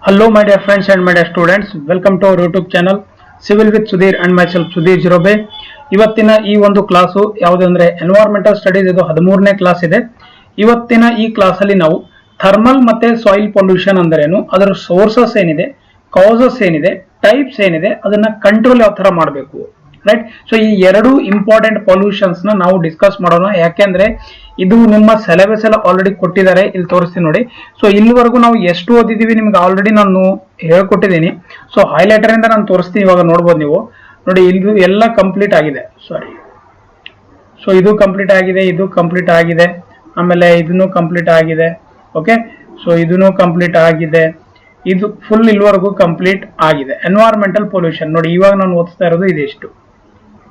Hello, my dear friends and my dear students. Welcome to our YouTube channel Civil with Sudhir and myself Sudhir Jirobe. ಇವತ್ತಿನ ಈ ಒಂದು class ಯಾವುದಂದ್ರೆ environmental studies ಇದು 13ನೇ class ಇದೆ. ಇವತ್ತಿನ ಈ ಕ್ಲಾಸ್ ಅಲ್ಲಿ ನಾವು ಥರ್ಮಲ್ ಮತ್ತೆ ಸಾಯಿಲ್ ಪೊಲ್ಯೂಷನ್ ಅಂದ್ರೇನು, ಅದರ ಸೋರ್ಸಸ್ ಏನಿದೆ, ಕಾಸಸ್ ಏನಿದೆ, ಟೈಪ್ಸ್ ಏನಿದೆ, ಅದನ್ನ ಕಂಟ್ರೋಲ್ ಯಾವ ತರ ಮಾಡಬೇಕು, ರೈಟ್. ಸೊ ಈ ಎರಡು ಇಂಪಾರ್ಟೆಂಟ್ ಪೊಲ್ಯೂಷನ್ಸ್ ನ ನಾವು ಡಿಸ್ಕಸ್ ಮಾಡೋಣ. ಯಾಕೆಂದ್ರೆ ಇದು ನಿಮ್ಮ ಸಿಲೆಬಸ್ ಎಲ್ಲ ಆಲ್ರೆಡಿ ಕೊಟ್ಟಿದ್ದಾರೆ, ಇಲ್ಲಿ ತೋರಿಸ್ತೀನಿ ನೋಡಿ. ಸೊ ಇಲ್ಲಿವರೆಗೂ ನಾವು ಎಷ್ಟು ಓದಿದೀವಿ ನಿಮ್ಗೆ ಆಲ್ರೆಡಿ ನಾನು ಹೇಳ್ಕೊಟ್ಟಿದ್ದೀನಿ. ಸೊ ಹೈಲೈಟರ್ ಇಂದ ನಾನು ತೋರಿಸ್ತೀನಿ, ಇವಾಗ ನೋಡ್ಬೋದು ನೀವು ನೋಡಿ. ಇದು ಎಲ್ಲ ಕಂಪ್ಲೀಟ್ ಆಗಿದೆ, ಸಾರಿ. ಸೊ ಇದು ಕಂಪ್ಲೀಟ್ ಆಗಿದೆ, ಇದು ಕಂಪ್ಲೀಟ್ ಆಗಿದೆ, ಆಮೇಲೆ ಇದನ್ನು ಕಂಪ್ಲೀಟ್ ಆಗಿದೆ. ಓಕೆ, ಸೊ ಇದನ್ನು ಕಂಪ್ಲೀಟ್ ಆಗಿದೆ, ಇದು ಫುಲ್ ಇಲ್ಲಿವರೆಗೂ ಕಂಪ್ಲೀಟ್ ಆಗಿದೆ. ಎನ್ವೈರನ್ಮೆಂಟಲ್ ಪೊಲ್ಯೂಷನ್ ನೋಡಿ, ಇವಾಗ ನಾನು ಓದಿಸ್ತಾ ಇರೋದು ಇದಿಷ್ಟು.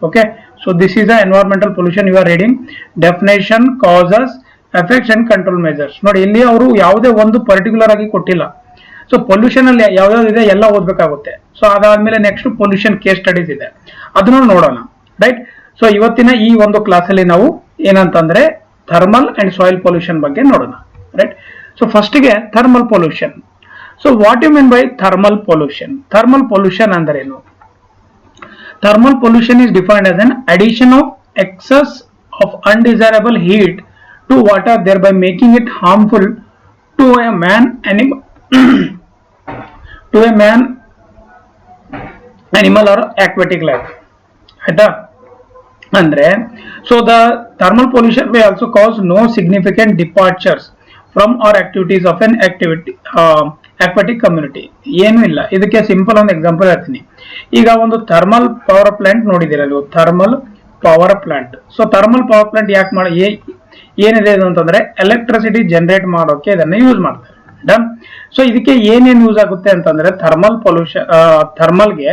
Okay, so this is the environmental pollution. You are reading definition, causes, effects and control measures. ನೋಡಿ, ಇಲ್ಲಿ ಅವರು ಯಾವುದೇ ಒಂದು ಪರ್ಟಿಕ್ಯುಲರ್ ಆಗಿ ಕೊಟ್ಟಿಲ್ಲ. ಸೊ ಪೊಲ್ಯೂಷನ್ ಅಲ್ಲಿ ಯಾವ್ಯಾವ್ದು ಇದೆ ಎಲ್ಲ ಓದ್ಬೇಕಾಗುತ್ತೆ. ಸೊ ಅದಾದ್ಮೇಲೆ ನೆಕ್ಸ್ಟ್ ಪೊಲ್ಯೂಷನ್ ಕೇಸ್ ಸ್ಟಡೀಸ್ ಇದೆ, ಅದನ್ನು ನೋಡೋಣ, ರೈಟ್. ಸೊ ಇವತ್ತಿನ ಈ ಒಂದು ಕ್ಲಾಸ್ ಅಲ್ಲಿ ನಾವು ಏನಂತಂದ್ರೆ ಥರ್ಮಲ್ ಅಂಡ್ ಸಾಯಿಲ್ ಪೊಲ್ಯೂಷನ್ ಬಗ್ಗೆ ನೋಡೋಣ, ರೈಟ್. ಸೊ ಫಸ್ಟ್ ಗೆ thermal pollution. So what you mean by thermal pollution? Thermal pollution ಅಂದ್ರೆ ಏನು? Thermal pollution is defined as an addition of excess of undesirable heat to water, thereby making it harmful to a man, animal, to a man, animal or aquatic life. Aita andre, so the thermal pollution may also cause no significant departures from or activities of an aquatic community. ಏನು ಇಲ್ಲ, ಇದಕ್ಕೆ simple ಒಂದು example ಹೇಳ್ತೀನಿ. ಈಗ ಒಂದು thermal power plant ನೋಡಿದ್ದೀರಾ ನೀವು, thermal power plant. So thermal power plant ಯಾಕೆ ಏನಿದೆ ಇದು ಅಂತಂದ್ರೆ ಎಲೆಕ್ಟ್ರಿಸಿಟಿ ಜನರೇಟ್ ಮಾಡೋಕೆ ಇದನ್ನ ಯೂಸ್ ಮಾಡ್ತಾರೆ, ಡನ್. ಸೊ ಇದಕ್ಕೆ ಏನೇನು ಯೂಸ್ ಆಗುತ್ತೆ ಅಂತಂದ್ರೆ ಥರ್ಮಲ್ ಪೊಲ್ಯೂಷನ್, ಥರ್ಮಲ್ಗೆ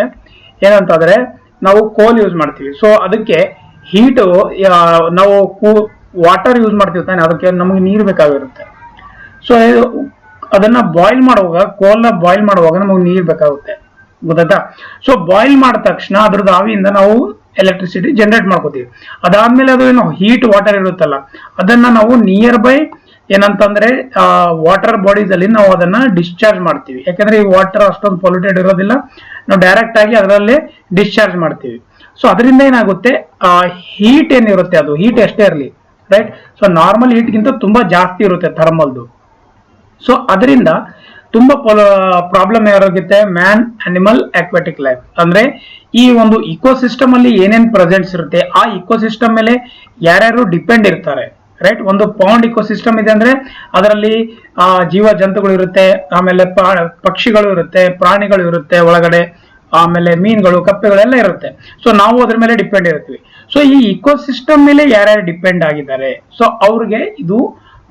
ಏನಂತಂದ್ರೆ ನಾವು ಕೋಲ್ ಯೂಸ್ ಮಾಡ್ತೀವಿ. ಸೊ ಅದಕ್ಕೆ ಹೀಟ್ ನಾವು ವಾಟರ್ ಯೂಸ್ ಮಾಡ್ತೀವಿ ತಾನೆ, ಅದಕ್ಕೆ ನಮಗೆ ನೀರು ಬೇಕಾಗಿರುತ್ತೆ. ಸೊ ಅದನ್ನ ಬಾಯ್ಲ್ ಮಾಡುವಾಗ, ಕೋಲ್ನ ಬಾಯ್ಲ್ ಮಾಡುವಾಗ ನಮಗೆ ನೀರು ಬೇಕಾಗುತ್ತೆ, ಗೊತ್ತಾಯ್ತಾ. ಸೊ ಬಾಯ್ಲ್ ಮಾಡಿದ ತಕ್ಷಣ ಅದ್ರದ್ದು ಆವಿಯಿಂದ ನಾವು ಎಲೆಕ್ಟ್ರಿಸಿಟಿ ಜನರೇಟ್ ಮಾಡ್ಕೋತೀವಿ. ಅದಾದ್ಮೇಲೆ ಅದು ಏನು ಹೀಟ್ ವಾಟರ್ ಇರುತ್ತಲ್ಲ, ಅದನ್ನ ನಾವು ನಿಯರ್ ಬೈ ಏನಂತಂದ್ರೆ ವಾಟರ್ ಬಾಡೀಸ್ ಅಲ್ಲಿ ನಾವು ಅದನ್ನ ಡಿಸ್ಚಾರ್ಜ್ ಮಾಡ್ತೀವಿ. ಯಾಕಂದ್ರೆ ಈ ವಾಟರ್ ಅಷ್ಟೊಂದು ಪೊಲ್ಯೂಟೆಡ್ ಇರೋದಿಲ್ಲ, ನಾವು ಡೈರೆಕ್ಟ್ ಆಗಿ ಅದರಲ್ಲೇ ಡಿಸ್ಚಾರ್ಜ್ ಮಾಡ್ತೀವಿ. ಸೊ ಅದರಿಂದ ಏನಾಗುತ್ತೆ, ಹೀಟ್ ಏನಿರುತ್ತೆ ಅದು ಹೀಟ್ ಎಷ್ಟೇ ಇರಲಿ, ರೈಟ್. ಸೊ ನಾರ್ಮಲ್ ಹೀಟ್ಗಿಂತ ತುಂಬಾ ಜಾಸ್ತಿ ಇರುತ್ತೆ ಥರ್ಮಲ್ದು. ಸೊ ಅದರಿಂದ ತುಂಬಾ ಪ್ರಾಬ್ಲಮ್ ಯಾರಾಗುತ್ತೆ, ಮ್ಯಾನ್, ಅನಿಮಲ್, ಅಕ್ವಾಟಿಕ್ ಲೈಫ್. ಅಂದ್ರೆ ಈ ಒಂದು ಇಕೋಸಿಸ್ಟಮ್ ಅಲ್ಲಿ ಏನೇನ್ ಪ್ರೆಸೆಂಟ್ಸ್ ಇರುತ್ತೆ, ಆ ಇಕೋಸಿಸ್ಟಮ್ ಮೇಲೆ ಯಾರ್ಯಾರು ಡಿಪೆಂಡ್ ಇರ್ತಾರೆ, ರೈಟ್. ಒಂದು ಪಾಂಡ್ ಇಕೋಸಿಸ್ಟಮ್ ಇದೆ ಅಂದ್ರೆ ಅದರಲ್ಲಿ ಜೀವ ಜಂತುಗಳು ಇರುತ್ತೆ, ಆಮೇಲೆ ಪಕ್ಷಿಗಳು ಇರುತ್ತೆ, ಪ್ರಾಣಿಗಳು ಇರುತ್ತೆ ಒಳಗಡೆ, ಆಮೇಲೆ ಮೀನುಗಳು, ಕಪ್ಪೆಗಳೆಲ್ಲ ಇರುತ್ತೆ. ಸೊ ನಾವು ಅದ್ರ ಮೇಲೆ ಡಿಪೆಂಡ್ ಇರ್ತೀವಿ. ಸೊ ಈ ಇಕೋಸಿಸ್ಟಮ್ ಮೇಲೆ ಯಾರ್ಯಾರು ಡಿಪೆಂಡ್ ಆಗಿದ್ದಾರೆ, ಸೊ ಅವ್ರಿಗೆ ಇದು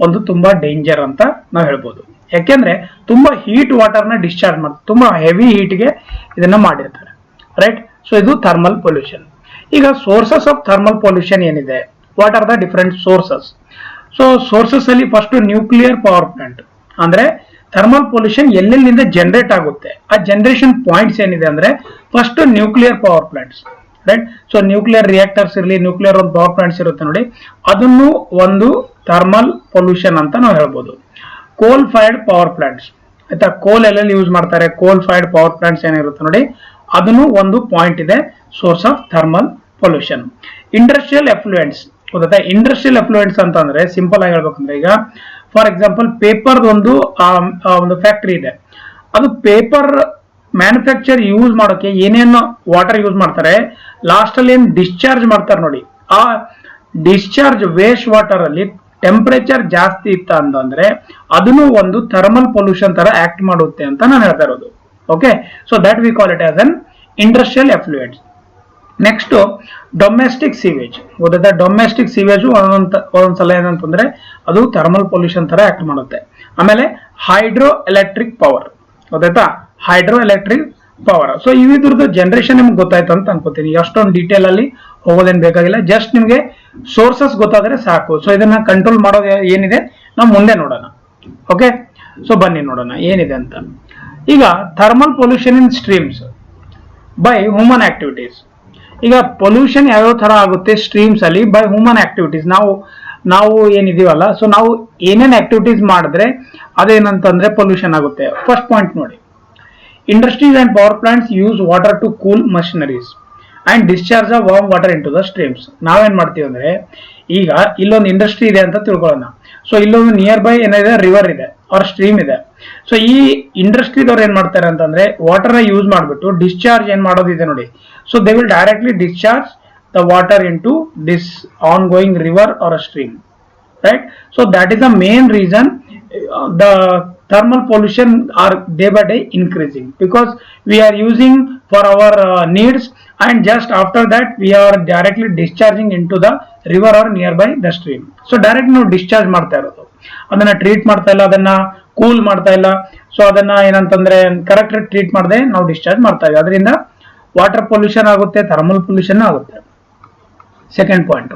ಒಂದು ತುಂಬಾ ಡೇಂಜರ್ ಅಂತ ನಾವು ಹೇಳ್ಬೋದು. ಯಾಕೆಂದ್ರೆ ತುಂಬಾ ಹೀಟ್ ವಾಟರ್ ನ ಡಿಸ್ಚಾರ್ಜ್ ಮಾಡ್ತಾರೆ, ತುಂಬಾ ಹೆವಿ ಹೀಟ್ಗೆ ಇದನ್ನ ಮಾಡಿರ್ತಾರೆ, ರೈಟ್. ಸೊ ಇದು ಥರ್ಮಲ್ ಪೊಲ್ಯೂಷನ್. ಈಗ ಸೋರ್ಸಸ್ ಆಫ್ ಥರ್ಮಲ್ ಪೊಲ್ಯೂಷನ್ ಏನಿದೆ, what are the different sources? So sources ಅಲ್ಲಿ ಫಸ್ಟ್ ನ್ಯೂಕ್ಲಿಯರ್ ಪವರ್ ಪ್ಲಾಂಟ್. ಅಂದ್ರೆ ಥರ್ಮಲ್ ಪೊಲ್ಯೂಷನ್ ಎಲ್ಲೆಲ್ಲಿಂದ ಜನರೇಟ್ ಆಗುತ್ತೆ, ಆ ಜನರೇಷನ್ ಪಾಯಿಂಟ್ಸ್ ಏನಿದೆ ಅಂದ್ರೆ first nuclear power plants, right. So nuclear reactors ಇರಲಿ, ನ್ಯೂಕ್ಲಿಯರ್ ಒಂದು ಪವರ್ ಪ್ಲಾಂಟ್ಸ್ ಇರುತ್ತೆ ನೋಡಿ, ಅದನ್ನು ಒಂದು ಥರ್ಮಲ್ ಪೊಲ್ಯೂಷನ್ ಅಂತ ನಾವು ಹೇಳ್ಬೋದು. ಕೋಲ್ ಫೈರ್ಡ್ ಪವರ್ ಪ್ಲಾಂಟ್ಸ್, ಆಯ್ತಾ. ಕೋಲ್ ಎಲ್ಲೆಲ್ಲಿ ಯೂಸ್ ಮಾಡ್ತಾರೆ, ಕೋಲ್ ಫೈರ್ಡ್ ಪವರ್ ಪ್ಲಾಂಟ್ಸ್ ಏನಿರುತ್ತೆ ನೋಡಿ, ಅದನ್ನು ಒಂದು ಪಾಯಿಂಟ್ ಇದೆ, source of thermal pollution. Industrial effluents, ಗೊತ್ತಾ. ಇಂಡಸ್ಟ್ರಿಯಲ್ ಎಫ್ಲುಯೆಂಟ್ಸ್ ಅಂತಂದ್ರೆ ಸಿಂಪಲ್ ಆಗಿ ಹೇಳ್ಬೇಕಂದ್ರೆ, ಈಗ ಫಾರ್ ಎಕ್ಸಾಂಪಲ್ ಪೇಪರ್ ಒಂದು ಫ್ಯಾಕ್ಟರಿ ಇದೆ, ಅದು ಪೇಪರ್ ಮ್ಯಾನುಫ್ಯಾಕ್ಚರ್ ಯೂಸ್ ಮಾಡೋಕೆ ಏನೇನು ವಾಟರ್ ಯೂಸ್ ಮಾಡ್ತಾರೆ, ಲಾಸ್ಟ್ ಅಲ್ಲಿ ಏನ್ ಡಿಸ್ಚಾರ್ಜ್ ಮಾಡ್ತಾರೆ ನೋಡಿ, ಆ ಡಿಸ್ಚಾರ್ಜ್ ವೇಸ್ಟ್ ವಾಟರ್ ಅಲ್ಲಿ ಟೆಂಪರೇಚರ್ ಜಾಸ್ತಿ ಇತ್ತ ಅಂತಂದ್ರೆ ಅದನ್ನು ಒಂದು ಥರ್ಮಲ್ ಪೊಲ್ಯೂಷನ್ ತರ ಆಕ್ಟ್ ಮಾಡುತ್ತೆ ಅಂತ ನಾನು ಹೇಳ್ತಾ ಇರೋದು. Okay, so that we call it as an industrial effluents. Next domestic sewage, ಗೊತ್ತಾ. ಡೊಮೆಸ್ಟಿಕ್ ಸೀವೇಜ್ ಒಂದೊಂದ್ಸಲ ಏನಂತಂದ್ರೆ ಅದು ಥರ್ಮಲ್ ಪೊಲ್ಯೂಷನ್ ತರ ಆಕ್ಟ್ ಮಾಡುತ್ತೆ. ಆಮೇಲೆ ಹೈಡ್ರೋ ಎಲೆಕ್ಟ್ರಿಕ್ ಪವರ್, ಗೊತ್ತಾಯ್ತಾ, ಹೈಡ್ರೋ ಎಲೆಕ್ಟ್ರಿಕ್ ಪವರ್. ಸೊ ಇವಿದ್ರದ್ದು ಜನರೇಷನ್ ನಿಮ್ಗೆ ಗೊತ್ತಾಯ್ತು ಅಂತ ಅನ್ಕೋತೀನಿ, ಅಷ್ಟೊಂದು ಡೀಟೇಲ್ ಅಲ್ಲಿ ಹೋಗೋದೇನು ಬೇಕಾಗಿಲ್ಲ, ಜಸ್ಟ್ ನಿಮ್ಗೆ ಸೋರ್ಸಸ್ ಗೊತ್ತಾದ್ರೆ ಸಾಕು. ಸೊ ಇದನ್ನ ಕಂಟ್ರೋಲ್ ಮಾಡೋದು ಏನಿದೆ ನಾವು ಮುಂದೆ ನೋಡೋಣ. ಓಕೆ, ಸೊ ಬನ್ನಿ ನೋಡೋಣ ಏನಿದೆ ಅಂತ. ಈಗ thermal pollution in streams by human activities. ಈಗ ಪೊಲ್ಯೂಷನ್ ಯಾವ್ಯಾವ ತರ ಆಗುತ್ತೆ ಸ್ಟ್ರೀಮ್ಸ್ ಅಲ್ಲಿ ಬೈ ಹ್ಯೂಮನ್ ಆಕ್ಟಿವಿಟೀಸ್. ನಾವು ಏನಿದೀವಲ್ಲ, ಸೊ ನಾವು ಏನೇನ್ ಆಕ್ಟಿವಿಟೀಸ್ ಮಾಡಿದ್ರೆ ಅದೇನಂತಂದ್ರೆ ಪೊಲ್ಯೂಷನ್ ಆಗುತ್ತೆ. ಫಸ್ಟ್ ಪಾಯಿಂಟ್ ನೋಡಿ, Industries and power plants use water to cool machineries and discharge the warm water into the streams. ನಾವೇನ್ ಮಾಡ್ತೀವಿ ಅಂದ್ರೆ ಈಗ ಇಲ್ಲೊಂದು ಇಂಡಸ್ಟ್ರಿ ಇದೆ ಅಂತ ತಿಳ್ಕೊಳ್ಳೋಣ. ಸೊ ಇಲ್ಲೊಂದು ನಿಯರ್ ಬೈ ಏನಿದೆ ರಿವರ್ ಇದೆ ಆರ್ ಸ್ಟ್ರೀಮ್ ಇದೆ. ಸೊ ಈ ಇಂಡಸ್ಟ್ರಿದವ್ರು ಏನ್ ಮಾಡ್ತಾರೆ ಅಂತಂದ್ರೆ ವಾಟರ್ ಯೂಸ್ ಮಾಡ್ಬಿಟ್ಟು ಡಿಸ್ಚಾರ್ಜ್ ಏನ್ ಮಾಡೋದಿದೆ ನೋಡಿ. So they will directly discharge the water into this ongoing river or a stream, right? So that is the main reason the thermal pollution are day by day increasing, because we are using for our needs, and just after that we are directly discharging into the river or nearby the stream. So direct ನಾವು discharge ಮಾಡ್ತಾ ಇರೋದು, ಅದನ್ನ treat ಮಾಡ್ತಾ ಇಲ್ಲ, ಅದನ್ನ cool ಮಾಡ್ತಾ ಇಲ್ಲ. So ಅದನ್ನ ಏನಂತಂದ್ರೆ ಕರೆಕ್ಟ್ ಟ್ರೀಟ್ ಮಾಡದೆ ನಾವು ಡಿಸ್ಚಾರ್ಜ್ ಮಾಡ್ತಾ ಇದ್ದೀವಿ. ಅದರಿಂದ ವಾಟರ್ ಪೊಲ್ಯೂಷನ್ ಆಗುತ್ತೆ, ಥರ್ಮಲ್ ಪೊಲ್ಯೂಷನ್ ಆಗುತ್ತೆ. Second point,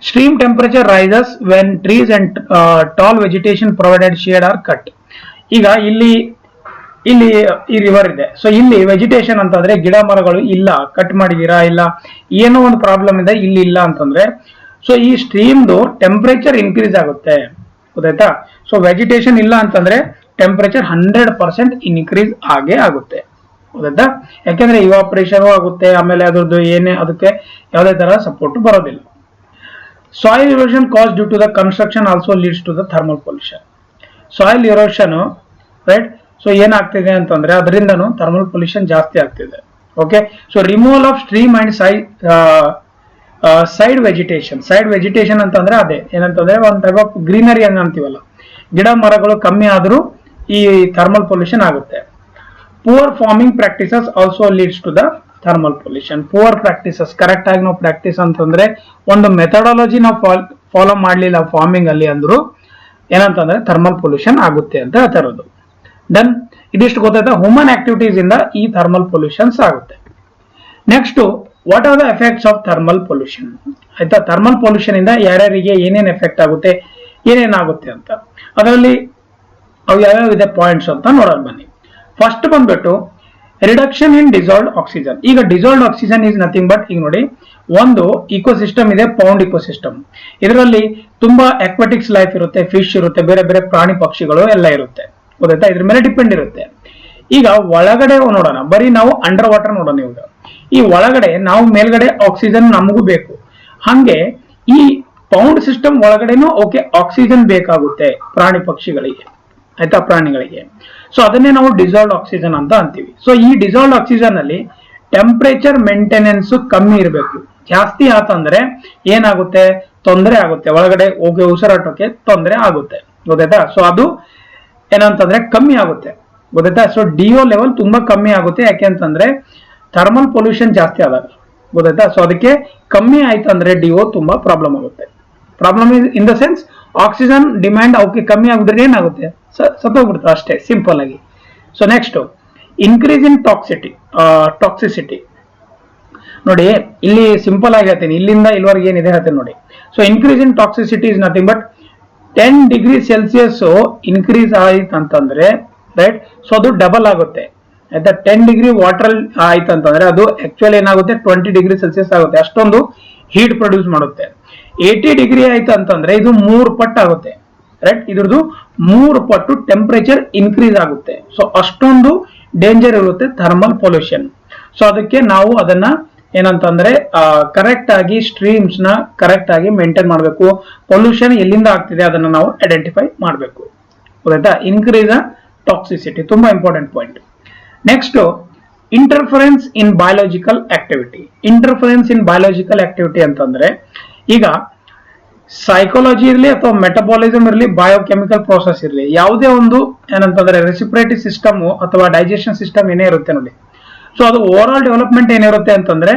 stream temperature rises when trees and tall vegetation provided shade are cut. ಈಗ ಇಲ್ಲಿ ಈ ರಿವರ್ ಇದೆ. ಸೊ ಇಲ್ಲಿ ವೆಜಿಟೇಷನ್ ಅಂತಂದ್ರೆ ಗಿಡ ಮರಗಳು ಇಲ್ಲ, ಕಟ್ ಮಾಡಿದೀರಾ, ಇಲ್ಲ ಏನೋ ಒಂದು ಪ್ರಾಬ್ಲಮ್ ಇದೆ, ಇಲ್ಲಿ ಇಲ್ಲ ಅಂತಂದ್ರೆ ಸೊ ಈ ಸ್ಟ್ರೀಮ್ದು ಟೆಂಪರೇಚರ್ ಇನ್ಕ್ರೀಸ್ ಆಗುತ್ತೆ, ಗೊತ್ತಾಯ್ತಾ? ಸೊ ವೆಜಿಟೇಷನ್ ಇಲ್ಲ ಅಂತಂದ್ರೆ ಟೆಂಪರೇಚರ್ 100% ಇನ್ಕ್ರೀಸ್ ಆಗೇ ಆಗುತ್ತೆ, ಗೊತ್ತಾಯ್ತಾ? ಯಾಕೆಂದ್ರೆ ಇವಾಪರೇಷನ್ ಆಗುತ್ತೆ, ಆಮೇಲೆ ಅದ್ರದ್ದು ಏನೇ ಅದಕ್ಕೆ ಯಾವುದೇ ತರ ಸಪೋರ್ಟ್ ಬರೋದಿಲ್ಲ. Soil erosion cause due to the construction also leads to the thermal pollution. Soil erosion, right? So ಏನಾಗ್ತಿದೆ ಅಂತಂದ್ರೆ ಅದರಿಂದನೂ ಥರ್ಮಲ್ ಪೊಲ್ಯೂಷನ್ ಜಾಸ್ತಿ ಆಗ್ತಿದೆ. Okay, so removal of stream and side vegetation ಅಂತಂದ್ರೆ ಅದೇ ಏನಂತಂದ್ರೆ ಒಂದು ಟೈಪ್ ಆಫ್ ಗ್ರೀನರಿ ಅಂತ ಅಂತೀವಲ್ಲ, ಗಿಡ ಮರಗಳು ಕಮ್ಮಿ ಆದ್ರೂ ಈ ಥರ್ಮಲ್ ಪೊಲ್ಯೂಷನ್ ಆಗುತ್ತೆ. Poor farming practices also leads to the thermal pollution. Poor practices, correct ಆಗಿ ನಾವು ಪ್ರಾಕ್ಟೀಸ್ ಅಂತಂದ್ರೆ ಒಂದು ಮೆಥಡಾಲಜಿ ನಾವು ಫಾಲೋ ಮಾಡ್ಲಿಲ್ಲ ಫಾರ್ಮಿಂಗ್ ಅಲ್ಲಿ ಅಂದ್ರು ಏನಂತಂದ್ರೆ ಥರ್ಮಲ್ ಪೊಲ್ಯೂಷನ್ ಆಗುತ್ತೆ ಅಂತ ಹೇಳ್ತಾ ಇರೋದು. ದೆನ್ ಇದಿಷ್ಟು ಗೊತ್ತಾಯ್ತಾ, ಹ್ಯೂಮನ್ ಆಕ್ಟಿವಿಟೀಸ್ ಇಂದ ಈ ಥರ್ಮಲ್ ಪೊಲ್ಯೂಷನ್ಸ್ ಆಗುತ್ತೆ. Next, what are the effects of thermal pollution? ಆಯ್ತಾ, ಥರ್ಮಲ್ ಪೊಲ್ಯೂಷನ್ ಇಂದ ಯಾರ್ಯಾರಿಗೆ ಏನೇನ್ ಎಫೆಕ್ಟ್ ಆಗುತ್ತೆ, ಏನೇನಾಗುತ್ತೆ ಅಂತ, ಅದರಲ್ಲಿ ಅವು ಯಾವ್ಯಾವ ಇದೆ ಪಾಯಿಂಟ್ಸ್ ಅಂತ ನೋಡೋಣ ಬನ್ನಿ. ಫಸ್ಟ್ ಬಂದ್ಬಿಟ್ಟು ರಿಡಕ್ಷನ್ ಇನ್ ಡಿಸಾಲ್ವ್ಡ್ ಆಕ್ಸಿಜನ್. ಈಗ dissolved oxygen is nothing but, ಈಗ ನೋಡಿ ಒಂದು ಇಕೋಸಿಸ್ಟಮ್ ಇದೆ, ಪೌಂಡ್ ಇಕೋಸಿಸ್ಟಮ್. ಇದರಲ್ಲಿ ತುಂಬಾ ಅಕ್ವಾಟಿಕ್ಸ್ ಲೈಫ್ ಇರುತ್ತೆ, ಫಿಶ್ ಇರುತ್ತೆ, ಬೇರೆ ಬೇರೆ ಪ್ರಾಣಿ ಪಕ್ಷಿಗಳು ಎಲ್ಲ ಇರುತ್ತೆ, ಗೊತ್ತಾಯ್ತಾ? ಇದ್ರ ಮೇಲೆ ಡಿಪೆಂಡ್ ಇರುತ್ತೆ. ಈಗ ಒಳಗಡೆ ನೋಡೋಣ, ಬರೀ ನಾವು ಅಂಡರ್ ವಾಟರ್ ನೋಡೋಣ. ಇವಾಗ ಈ ಒಳಗಡೆ ನಾವು ಮೇಲ್ಗಡೆ ಆಕ್ಸಿಜನ್ ನಮಗೂ ಬೇಕು, ಹಂಗೆ ಈ ಪೌಂಡ್ ಸಿಸ್ಟಮ್ ಒಳಗಡೆನೂ ಓಕೆ ಆಕ್ಸಿಜನ್ ಬೇಕಾಗುತ್ತೆ ಪ್ರಾಣಿ ಪಕ್ಷಿಗಳಿಗೆ, ಆಯ್ತಾ, ಪ್ರಾಣಿಗಳಿಗೆ. ಸೊ ಅದನ್ನೇ ನಾವು ಡಿಸಾಲ್ವ್ಡ್ ಆಕ್ಸಿಜನ್ ಅಂತ ಅಂತೀವಿ. ಸೊ ಈ ಡಿಸಾಲ್ವ್ಡ್ ಆಕ್ಸಿಜನ್ ಅಲ್ಲಿ ಟೆಂಪರೇಚರ್ ಮೇಂಟೆನೆನ್ಸ್ ಕಮ್ಮಿ ಇರಬೇಕು. ಜಾಸ್ತಿ ಆತಂದ್ರೆ ಏನಾಗುತ್ತೆ, ತೊಂದರೆ ಆಗುತ್ತೆ, ಒಳಗಡೆ ಹೋಗಿ ಉಸಿರಾಟಕ್ಕೆ ತೊಂದರೆ ಆಗುತ್ತೆ, ಗೊತ್ತಾಯ್ತಾ? ಸೊ ಅದು ಏನಂತಂದ್ರೆ ಕಮ್ಮಿ ಆಗುತ್ತೆ, ಗೊತ್ತಾಯ್ತಾ? ಸೊ ಡಿಒ ಲೆವೆಲ್ ತುಂಬಾ ಕಮ್ಮಿ ಆಗುತ್ತೆ. ಯಾಕೆ ಅಂತಂದ್ರೆ ಥರ್ಮಲ್ ಪೊಲ್ಯೂಷನ್ ಜಾಸ್ತಿ ಆದಾಗ, ಗೊತ್ತಾಯ್ತಾ? ಸೊ ಅದಕ್ಕೆ ಕಮ್ಮಿ ಆಯ್ತು ಅಂದ್ರೆ ಡಿಒ ತುಂಬಾ ಪ್ರಾಬ್ಲಮ್ ಆಗುತ್ತೆ. Problem in the sense oxygen demand ಅವಕ್ಕೆ ಕಮ್ಮಿ ಆಗಿದ್ರೆ ಏನಾಗುತ್ತೆ, ಸತ್ತೋಗ್ಬಿಡ್ತಾರೆ ಅಷ್ಟೇ, ಸಿಂಪಲ್ ಆಗಿ. So next, increase in toxicity. ನೋಡಿ ಇಲ್ಲಿ ಸಿಂಪಲ್ ಆಗಿ ಹೇಳ್ತೀನಿ, ಇಲ್ಲಿಂದ ಇಲ್ಲಿವರೆಗೆ ಏನಿದೆ ಹೇಳ್ತೇನೆ ನೋಡಿ. So increase in toxicity is nothing but 10 degree Celsius increase ಆಯ್ತು ಅಂತಂದ್ರೆ, ರೈಟ್? ಸೊ ಅದು ಡಬಲ್ ಆಗುತ್ತೆ, ಆಯ್ತಾ? 10 ಡಿಗ್ರಿ ವಾಟರ್ ಆಯ್ತು ಅಂತಂದ್ರೆ ಅದು ಆಕ್ಚುಲಿ ಏನಾಗುತ್ತೆ 20 ಡಿಗ್ರಿ ಸೆಲ್ಸಿಯಸ್ ಆಗುತ್ತೆ, ಅಷ್ಟೊಂದು ಹೀಟ್ ಪ್ರೊಡ್ಯೂಸ್ ಮಾಡುತ್ತೆ. 80 ಡಿಗ್ರಿ ಆಯ್ತು ಅಂತಂದ್ರೆ ಇದು 3 ಪಟ್ಟು ಆಗುತ್ತೆ, ರೈಟ್? ಇದ್ರದ್ದು 3 ಪಟ್ಟು ಟೆಂಪರೇಚರ್ ಇನ್ಕ್ರೀಸ್ ಆಗುತ್ತೆ. ಸೊ ಅಷ್ಟೊಂದು ಡೇಂಜರ್ ಇರುತ್ತೆ ಥರ್ಮಲ್ ಪೊಲ್ಯೂಷನ್. ಸೊ ಅದಕ್ಕೆ ನಾವು ಅದನ್ನ ಏನಂತಂದ್ರೆ ಕರೆಕ್ಟ್ ಆಗಿ ಸ್ಟ್ರೀಮ್ಸ್ ನ ಕರೆಕ್ಟ್ ಆಗಿ ಮೇಂಟೈನ್ ಮಾಡಬೇಕು. ಪೊಲ್ಯೂಷನ್ ಎಲ್ಲಿಂದ ಆಗ್ತಿದೆ ಅದನ್ನ ನಾವು ಐಡೆಂಟಿಫೈ ಮಾಡಬೇಕು, ಗೊತ್ತಾಯ್ತಾ? ಇನ್ಕ್ರೀಸ್ ಟಾಕ್ಸಿಸಿಟಿ ತುಂಬಾ ಇಂಪಾರ್ಟೆಂಟ್ ಪಾಯಿಂಟ್. ನೆಕ್ಸ್ಟ್, ಇಂಟರ್ಫರೆನ್ಸ್ ಇನ್ ಬಯಾಲಜಿಕಲ್ ಆಕ್ಟಿವಿಟಿ. ಇಂಟರ್ಫರೆನ್ಸ್ ಇನ್ ಬಯಾಲಜಿಕಲ್ ಆಕ್ಟಿವಿಟಿ ಅಂತಂದ್ರೆ ಈಗ ಸೈಕಾಲಜಿ ಇರಲಿ ಅಥವಾ ಮೆಟಬಾಲಿಸಮ್ ಇರಲಿ, ಬಯೋಕೆಮಿಕಲ್ ಪ್ರೋಸೆಸ್ ಇರಲಿ, ಯಾವುದೇ ಒಂದು ಏನಂತಂದ್ರೆ ರೆಸಿಪ್ರೇಟರಿ ಸಿಸ್ಟಮ್ ಅಥವಾ ಡೈಜೆಷನ್ ಸಿಸ್ಟಮ್ ಏನೇ ಇರುತ್ತೆ ನೋಡಿ. ಸೊ ಅದು ಓವರ್ ಆಲ್ ಡೆವಲಪ್ಮೆಂಟ್ ಏನಿರುತ್ತೆ ಅಂತಂದ್ರೆ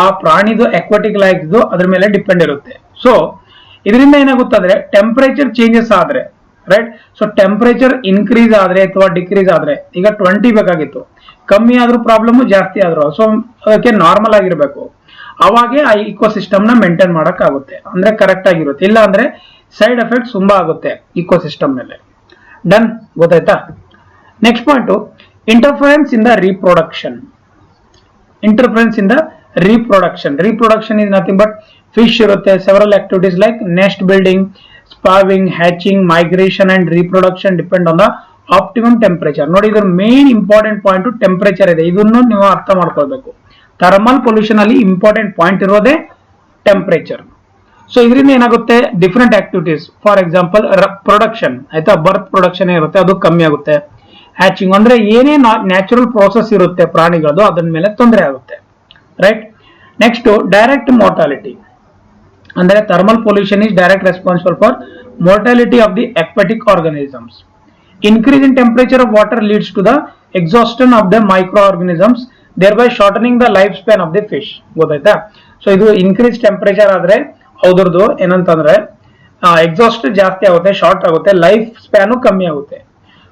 ಆ ಪ್ರಾಣಿದು ಅಕ್ವಾಟಿಕ್ ಲೈಫ್ ಅದ್ರ ಮೇಲೆ ಡಿಪೆಂಡ್ ಇರುತ್ತೆ. ಸೊ ಇದರಿಂದ ಏನಾಗುತ್ತೆ ಅಂದ್ರೆ ಟೆಂಪರೇಚರ್ ಚೇಂಜಸ್ ಆದ್ರೆ, ರೈಟ್? ಸೊ ಟೆಂಪರೇಚರ್ ಇನ್ಕ್ರೀಸ್ ಆದ್ರೆ ಅಥವಾ ಡಿಕ್ರೀಸ್ ಆದ್ರೆ, ಈಗ 20 ಬೇಕಾಗಿತ್ತು, ಕಮ್ಮಿ ಆದ್ರೂ ಪ್ರಾಬ್ಲಮ್, ಜಾಸ್ತಿ ಆದ್ರೂ ಸೊ ಅದಕ್ಕೆ ನಾರ್ಮಲ್ ಆಗಿರ್ಬೇಕು. ಅವಾಗೆ ಆ ಇಕೋಸಿಸ್ಟಮ್ ನ ಮೇಂಟೈನ್ ಮಾಡಕ್ ಆಗುತ್ತೆ, ಅಂದ್ರೆ ಕರೆಕ್ಟ್ ಆಗಿರುತ್ತೆ. ಇಲ್ಲ ಅಂದ್ರೆ ಸೈಡ್ ಎಫೆಕ್ಟ್ ತುಂಬಾ ಆಗುತ್ತೆ ಇಕೋಸಿಸ್ಟಮ್ ಮೇಲೆ. ಡನ್, ಗೊತ್ತಾಯ್ತಾ? Next point, interference in the reproduction. Reproduction is nothing but fish irutte, several activities like nest building, spawning, hatching, migration and reproduction depend on the optimum temperature. ನೋಡಿ ಇದ್ರ main important point temperature ಇದೆ, ಇದನ್ನು ನೀವು ಅರ್ಥ ಮಾಡ್ಕೊಳ್ಬೇಕು. Thermal pollution ಅಲ್ಲಿ important point ಇರೋದೇ temperature. So ಇದರಿಂದ ಏನಾಗುತ್ತೆ, different activities, for example production ಆಯ್ತಾ, ಬರ್ತ್ ಪ್ರೊಡಕ್ಷನ್ ಇರುತ್ತೆ ಅದು ಕಮ್ಮಿ ಆಗುತ್ತೆ. ಹ್ಯಾಚಿಂಗ್ ಅಂದ್ರೆ ಏನೇ ನ್ಯಾಚುರಲ್ ಪ್ರೋಸೆಸ್ ಇರುತ್ತೆ ಪ್ರಾಣಿಗಳದು ಅದರ ಮೇಲೆ ತೊಂದರೆ ಆಗುತ್ತೆ, ರೈಟ್. ನೆಕ್ಸ್ಟ್ ಡೈರೆಕ್ಟ್ ಮೋರ್ಟಾಲಿಟಿ ಅಂದ್ರೆ thermal pollution is direct responsible for mortality of the aquatic organisms. Increase in temperature of water leads to the exhaustion of the microorganisms, thereby shortening the lifespan of the fish. ಗೊತ್ತಾಯ್ತಾ? So ಇದು increase temperature ಆದ್ರೆ ಅದ್ರದ್ದು ಏನಂತಂದ್ರೆ exhaust ಜಾಸ್ತಿ ಆಗುತ್ತೆ, short ಆಗುತ್ತೆ, life span ಕಮ್ಮಿ ಆಗುತ್ತೆ.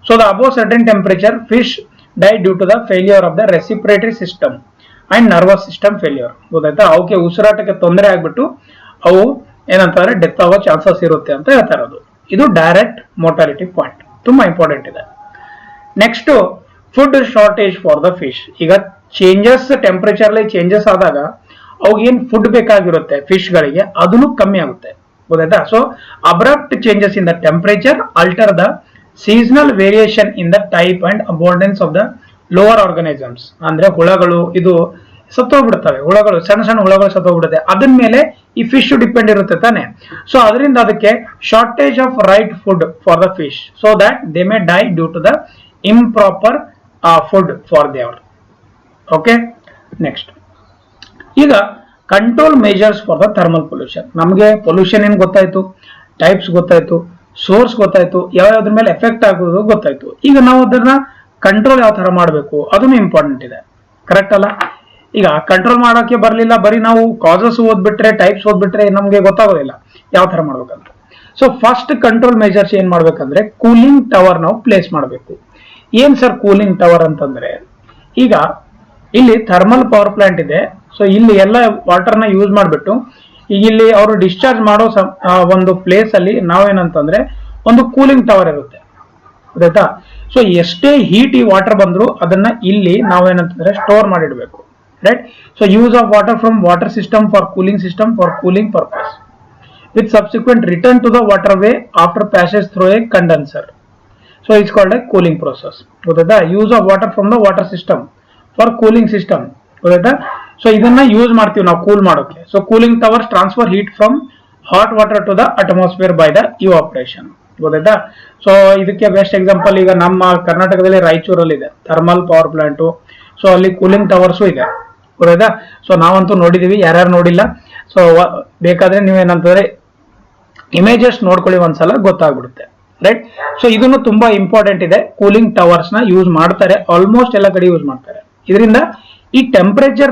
So the above certain temperature fish die due to the failure of the respiratory system and nervous system failure. ಗೊತ್ತಾಯ್ತಾ? ಅವಕ್ಕೆ ಉಸಿರಾಟಕ್ಕೆ ತೊಂದರೆ ಆಗ್ಬಿಟ್ಟು ಅವು ಏನಂತಂದ್ರೆ ಡೆತ್ ಆಗೋ ಚಾನ್ಸಸ್ ಇರುತ್ತೆ ಅಂತ ಹೇಳ್ತಾ ಇರೋದು. ಇದು ಡೈರೆಕ್ಟ್ ಮೋರ್ಟಾಲಿಟಿ ಪಾಯಿಂಟ್, ತುಂಬಾ ಇಂಪಾರ್ಟೆಂಟ್ ಇದೆ. Next food shortage for the fish. ಈಗ ಚೇಂಜಸ್ ಟೆಂಪರೇಚರ್ ಅಲ್ಲಿ ಚೇಂಜಸ್ ಆದಾಗ ಅವಾಗ ಏನ್ ಫುಡ್ ಬೇಕಾಗಿರುತ್ತೆ ಫಿಶ್ ಗಳಿಗೆ ಅದನ್ನು ಕಮ್ಮಿ ಆಗುತ್ತೆ. ಗೊತ್ತಾಯ್ತಾ? So abrupt changes in the temperature alter the seasonal variation in the type and abundance of the lower organisms. ಅಂದ್ರೆ ಹುಳಗಳು ಇದು ಸತ್ತೋಗ್ಬಿಡ್ತವೆ, ಹುಳಗಳು ಸಣ್ಣ ಸಣ್ಣ ಹುಳಗಳು ಸತ್ತೋಗ್ಬಿಡುತ್ತೆ, ಅದನ್ ಮೇಲೆ ಈ ಫಿಶ್ ಡಿಪೆಂಡ್ ಇರುತ್ತೆ ತಾನೆ. ಸೊ ಅದರಿಂದ ಅದಕ್ಕೆ shortage of right food for the fish so that they may die due to the improper food for their. Okay, next ಈಗ control measures for the thermal pollution. ನಮಗೆ ಪೊಲ್ಯೂಷನ್ ಏನ್ ಗೊತ್ತಾಯ್ತು, types ಗೊತ್ತಾಯ್ತು, source ಗೊತ್ತಾಯ್ತು, ಯಾವ್ಯಾವ್ದ್ರ ಮೇಲೆ effect ಆಗೋದು ಗೊತ್ತಾಯ್ತು. ಈಗ ನಾವು ಅದನ್ನ ಕಂಟ್ರೋಲ್ ಯಾವ ತರ ಮಾಡಬೇಕು ಅದನ್ನು ಇಂಪಾರ್ಟೆಂಟ್ ಇದೆ, ಕರೆಕ್ಟ್ ಅಲ್ಲ? ಈಗ ಕಂಟ್ರೋಲ್ ಮಾಡೋಕೆ ಬರಲಿಲ್ಲ, ಬರೀ ನಾವು ಕಾಸಸ್ ಓದ್ಬಿಟ್ರೆ ಟೈಪ್ಸ್ ಓದ್ಬಿಟ್ರೆ ನಮಗೆ ಗೊತ್ತಾಗೋದಿಲ್ಲ ಯಾವ ತರ ಮಾಡ್ಬೇಕಂತ. ಸೊ ಫಸ್ಟ್ ಕಂಟ್ರೋಲ್ ಮೆಜರ್ಸ್ ಏನ್ ಮಾಡ್ಬೇಕಂದ್ರೆ ಕೂಲಿಂಗ್ ಟವರ್ ನಾವು ಪ್ಲೇಸ್ ಮಾಡಬೇಕು. ಏನ್ ಸರ್ ಕೂಲಿಂಗ್ ಟವರ್ ಅಂತಂದ್ರೆ, ಈಗ ಇಲ್ಲಿ ಥರ್ಮಲ್ ಪವರ್ ಪ್ಲಾಂಟ್ ಇದೆ. ಸೊ ಇಲ್ಲಿ ಎಲ್ಲ ವಾಟರ್ನ ಯೂಸ್ ಮಾಡಿಬಿಟ್ಟು ಈಗ ಇಲ್ಲಿ ಅವರು ಡಿಸ್ಚಾರ್ಜ್ ಮಾಡೋ ಒಂದು ಪ್ಲೇಸ್ ಅಲ್ಲಿ ನಾವೇನಂತಂದ್ರೆ ಒಂದು ಕೂಲಿಂಗ್ ಟವರ್ ಇರುತ್ತೆ, ಗೊತ್ತಾಯ್ತಾ? ಸೊ ಎಷ್ಟೇ ಹೀಟ್ ಈ ವಾಟರ್ ಬಂದ್ರು ಅದನ್ನ ಇಲ್ಲಿ ನಾವೇನಂತಂದ್ರೆ ಸ್ಟೋರ್ ಮಾಡಿಡ್ಬೇಕು, right? So use of water from water system for cooling purpose with subsequent return to the waterway after passage through a condenser. So it's called a cooling process. ಗೊತ್ತಾಯ್ತಾ? Use of water from the water system for cooling system, ಗೊತ್ತಾಯ್ತಾ? So ಇದನ್ನ use ಮಾಡ್ತೀವಿ ನಾವು cool ಮಾಡೋಕೆ. So cooling towers transfer heat from hot water to the atmosphere by the evaporation. ಗೊತ್ತಾಯ್ತಾ? So ಇದಕ್ಕೆ best example ಈಗ ನಮ್ಮ ಕರ್ನಾಟಕದಲ್ಲಿ ರಾಯಚೂರಲ್ಲಿ ಇದೆ ಥರ್ಮಲ್ ಪವರ್ ಪ್ಲಾಂಟ್. ಸೊ ಅಲ್ಲಿ ಕೂಲಿಂಗ್ ಟವರ್ಸು ಇದೆ, ಗೊತ್ತಾಯ್ತಾ? ಸೊ ನಾವಂತೂ ನೋಡಿದೀವಿ, ಯಾರ್ಯಾರು ನೋಡಿಲ್ಲ ಸೊ ಬೇಕಾದ್ರೆ ನೀವೇನಂತಂದ್ರೆ ಇಮೇಜಸ್ ನೋಡ್ಕೊಳ್ಳಿ ಒಂದ್ಸಲ, ಗೊತ್ತಾಗ್ಬಿಡುತ್ತೆ, ರೈಟ್? ಸೊ ಇದನ್ನು ತುಂಬಾ ಇಂಪಾರ್ಟೆಂಟ್ ಇದೆ. ಕೂಲಿಂಗ್ ಟವರ್ಸ್ ನ ಯೂಸ್ ಮಾಡ್ತಾರೆ, ಆಲ್ಮೋಸ್ಟ್ ಎಲ್ಲ ಕಡೆ ಯೂಸ್ ಮಾಡ್ತಾರೆ. ಇದರಿಂದ ಈ ಟೆಂಪರೇಚರ್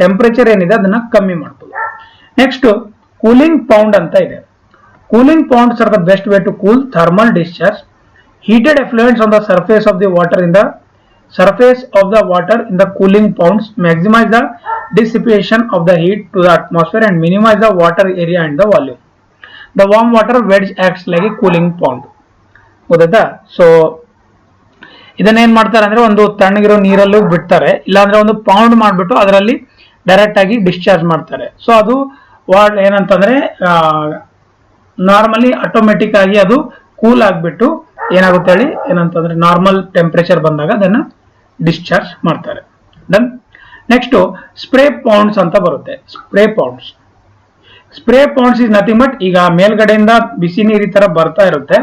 ಟೆಂಪರೇಚರ್ ಏನಿದೆ ಅದನ್ನ ಕಮ್ಮಿ ಮಾಡ್ಬೋದು. ನೆಕ್ಸ್ಟ್ ಕೂಲಿಂಗ್ ಪೌಂಡ್ ಅಂತ ಇದೆ. Cooling ponds are the best way to cool thermal discharge. Heated effluents on the surface of the water in the cooling ponds maximize the dissipation of the heat to the atmosphere and minimize the water area and the volume. The warm water wedge acts like a cooling pond. ಗೊತ್ತಾಯ್ತಾ? So ಇದನ್ನ ಏನ್ ಮಾಡ್ತಾರೆ ಅಂದ್ರೆ ಒಂದು ತಣ್ಣಗಿರೋ ನೀರಲ್ಲೂ ಬಿಡ್ತಾರೆ, ಇಲ್ಲಾಂದ್ರೆ ಒಂದು pound ಮಾಡ್ಬಿಟ್ಟು ಅದರಲ್ಲಿ ಡೈರೆಕ್ಟ್ ಆಗಿ ಡಿಸ್ಚಾರ್ಜ್ ಮಾಡ್ತಾರೆ. ಸೊ ಅದು ಏನಂತಂದ್ರೆ ನಾರ್ಮಲಿ ಆಟೋಮೆಟಿಕ್ ಆಗಿ ಅದು ಕೂಲ್ ಆಗ್ಬಿಟ್ಟು ಏನಾಗುತ್ತೆ ಹೇಳಿ ಏನಂತಂದ್ರೆ ನಾರ್ಮಲ್ ಟೆಂಪರೇಚರ್ ಬಂದಾಗ ಅದನ್ನ ಡಿಸ್ಚಾರ್ಜ್ ಮಾಡ್ತಾರೆ. ಡನ್. ನೆಕ್ಸ್ಟ್ ಸ್ಪ್ರೇ ಪೌಂಡ್ಸ್ ಅಂತ ಬರುತ್ತೆ. Spray pounds is nothing but, ಈಗ ಮೇಲ್ಗಡೆಯಿಂದ ಬಿಸಿ ನೀರು ಈ ತರ ಬರ್ತಾ ಇರುತ್ತೆ,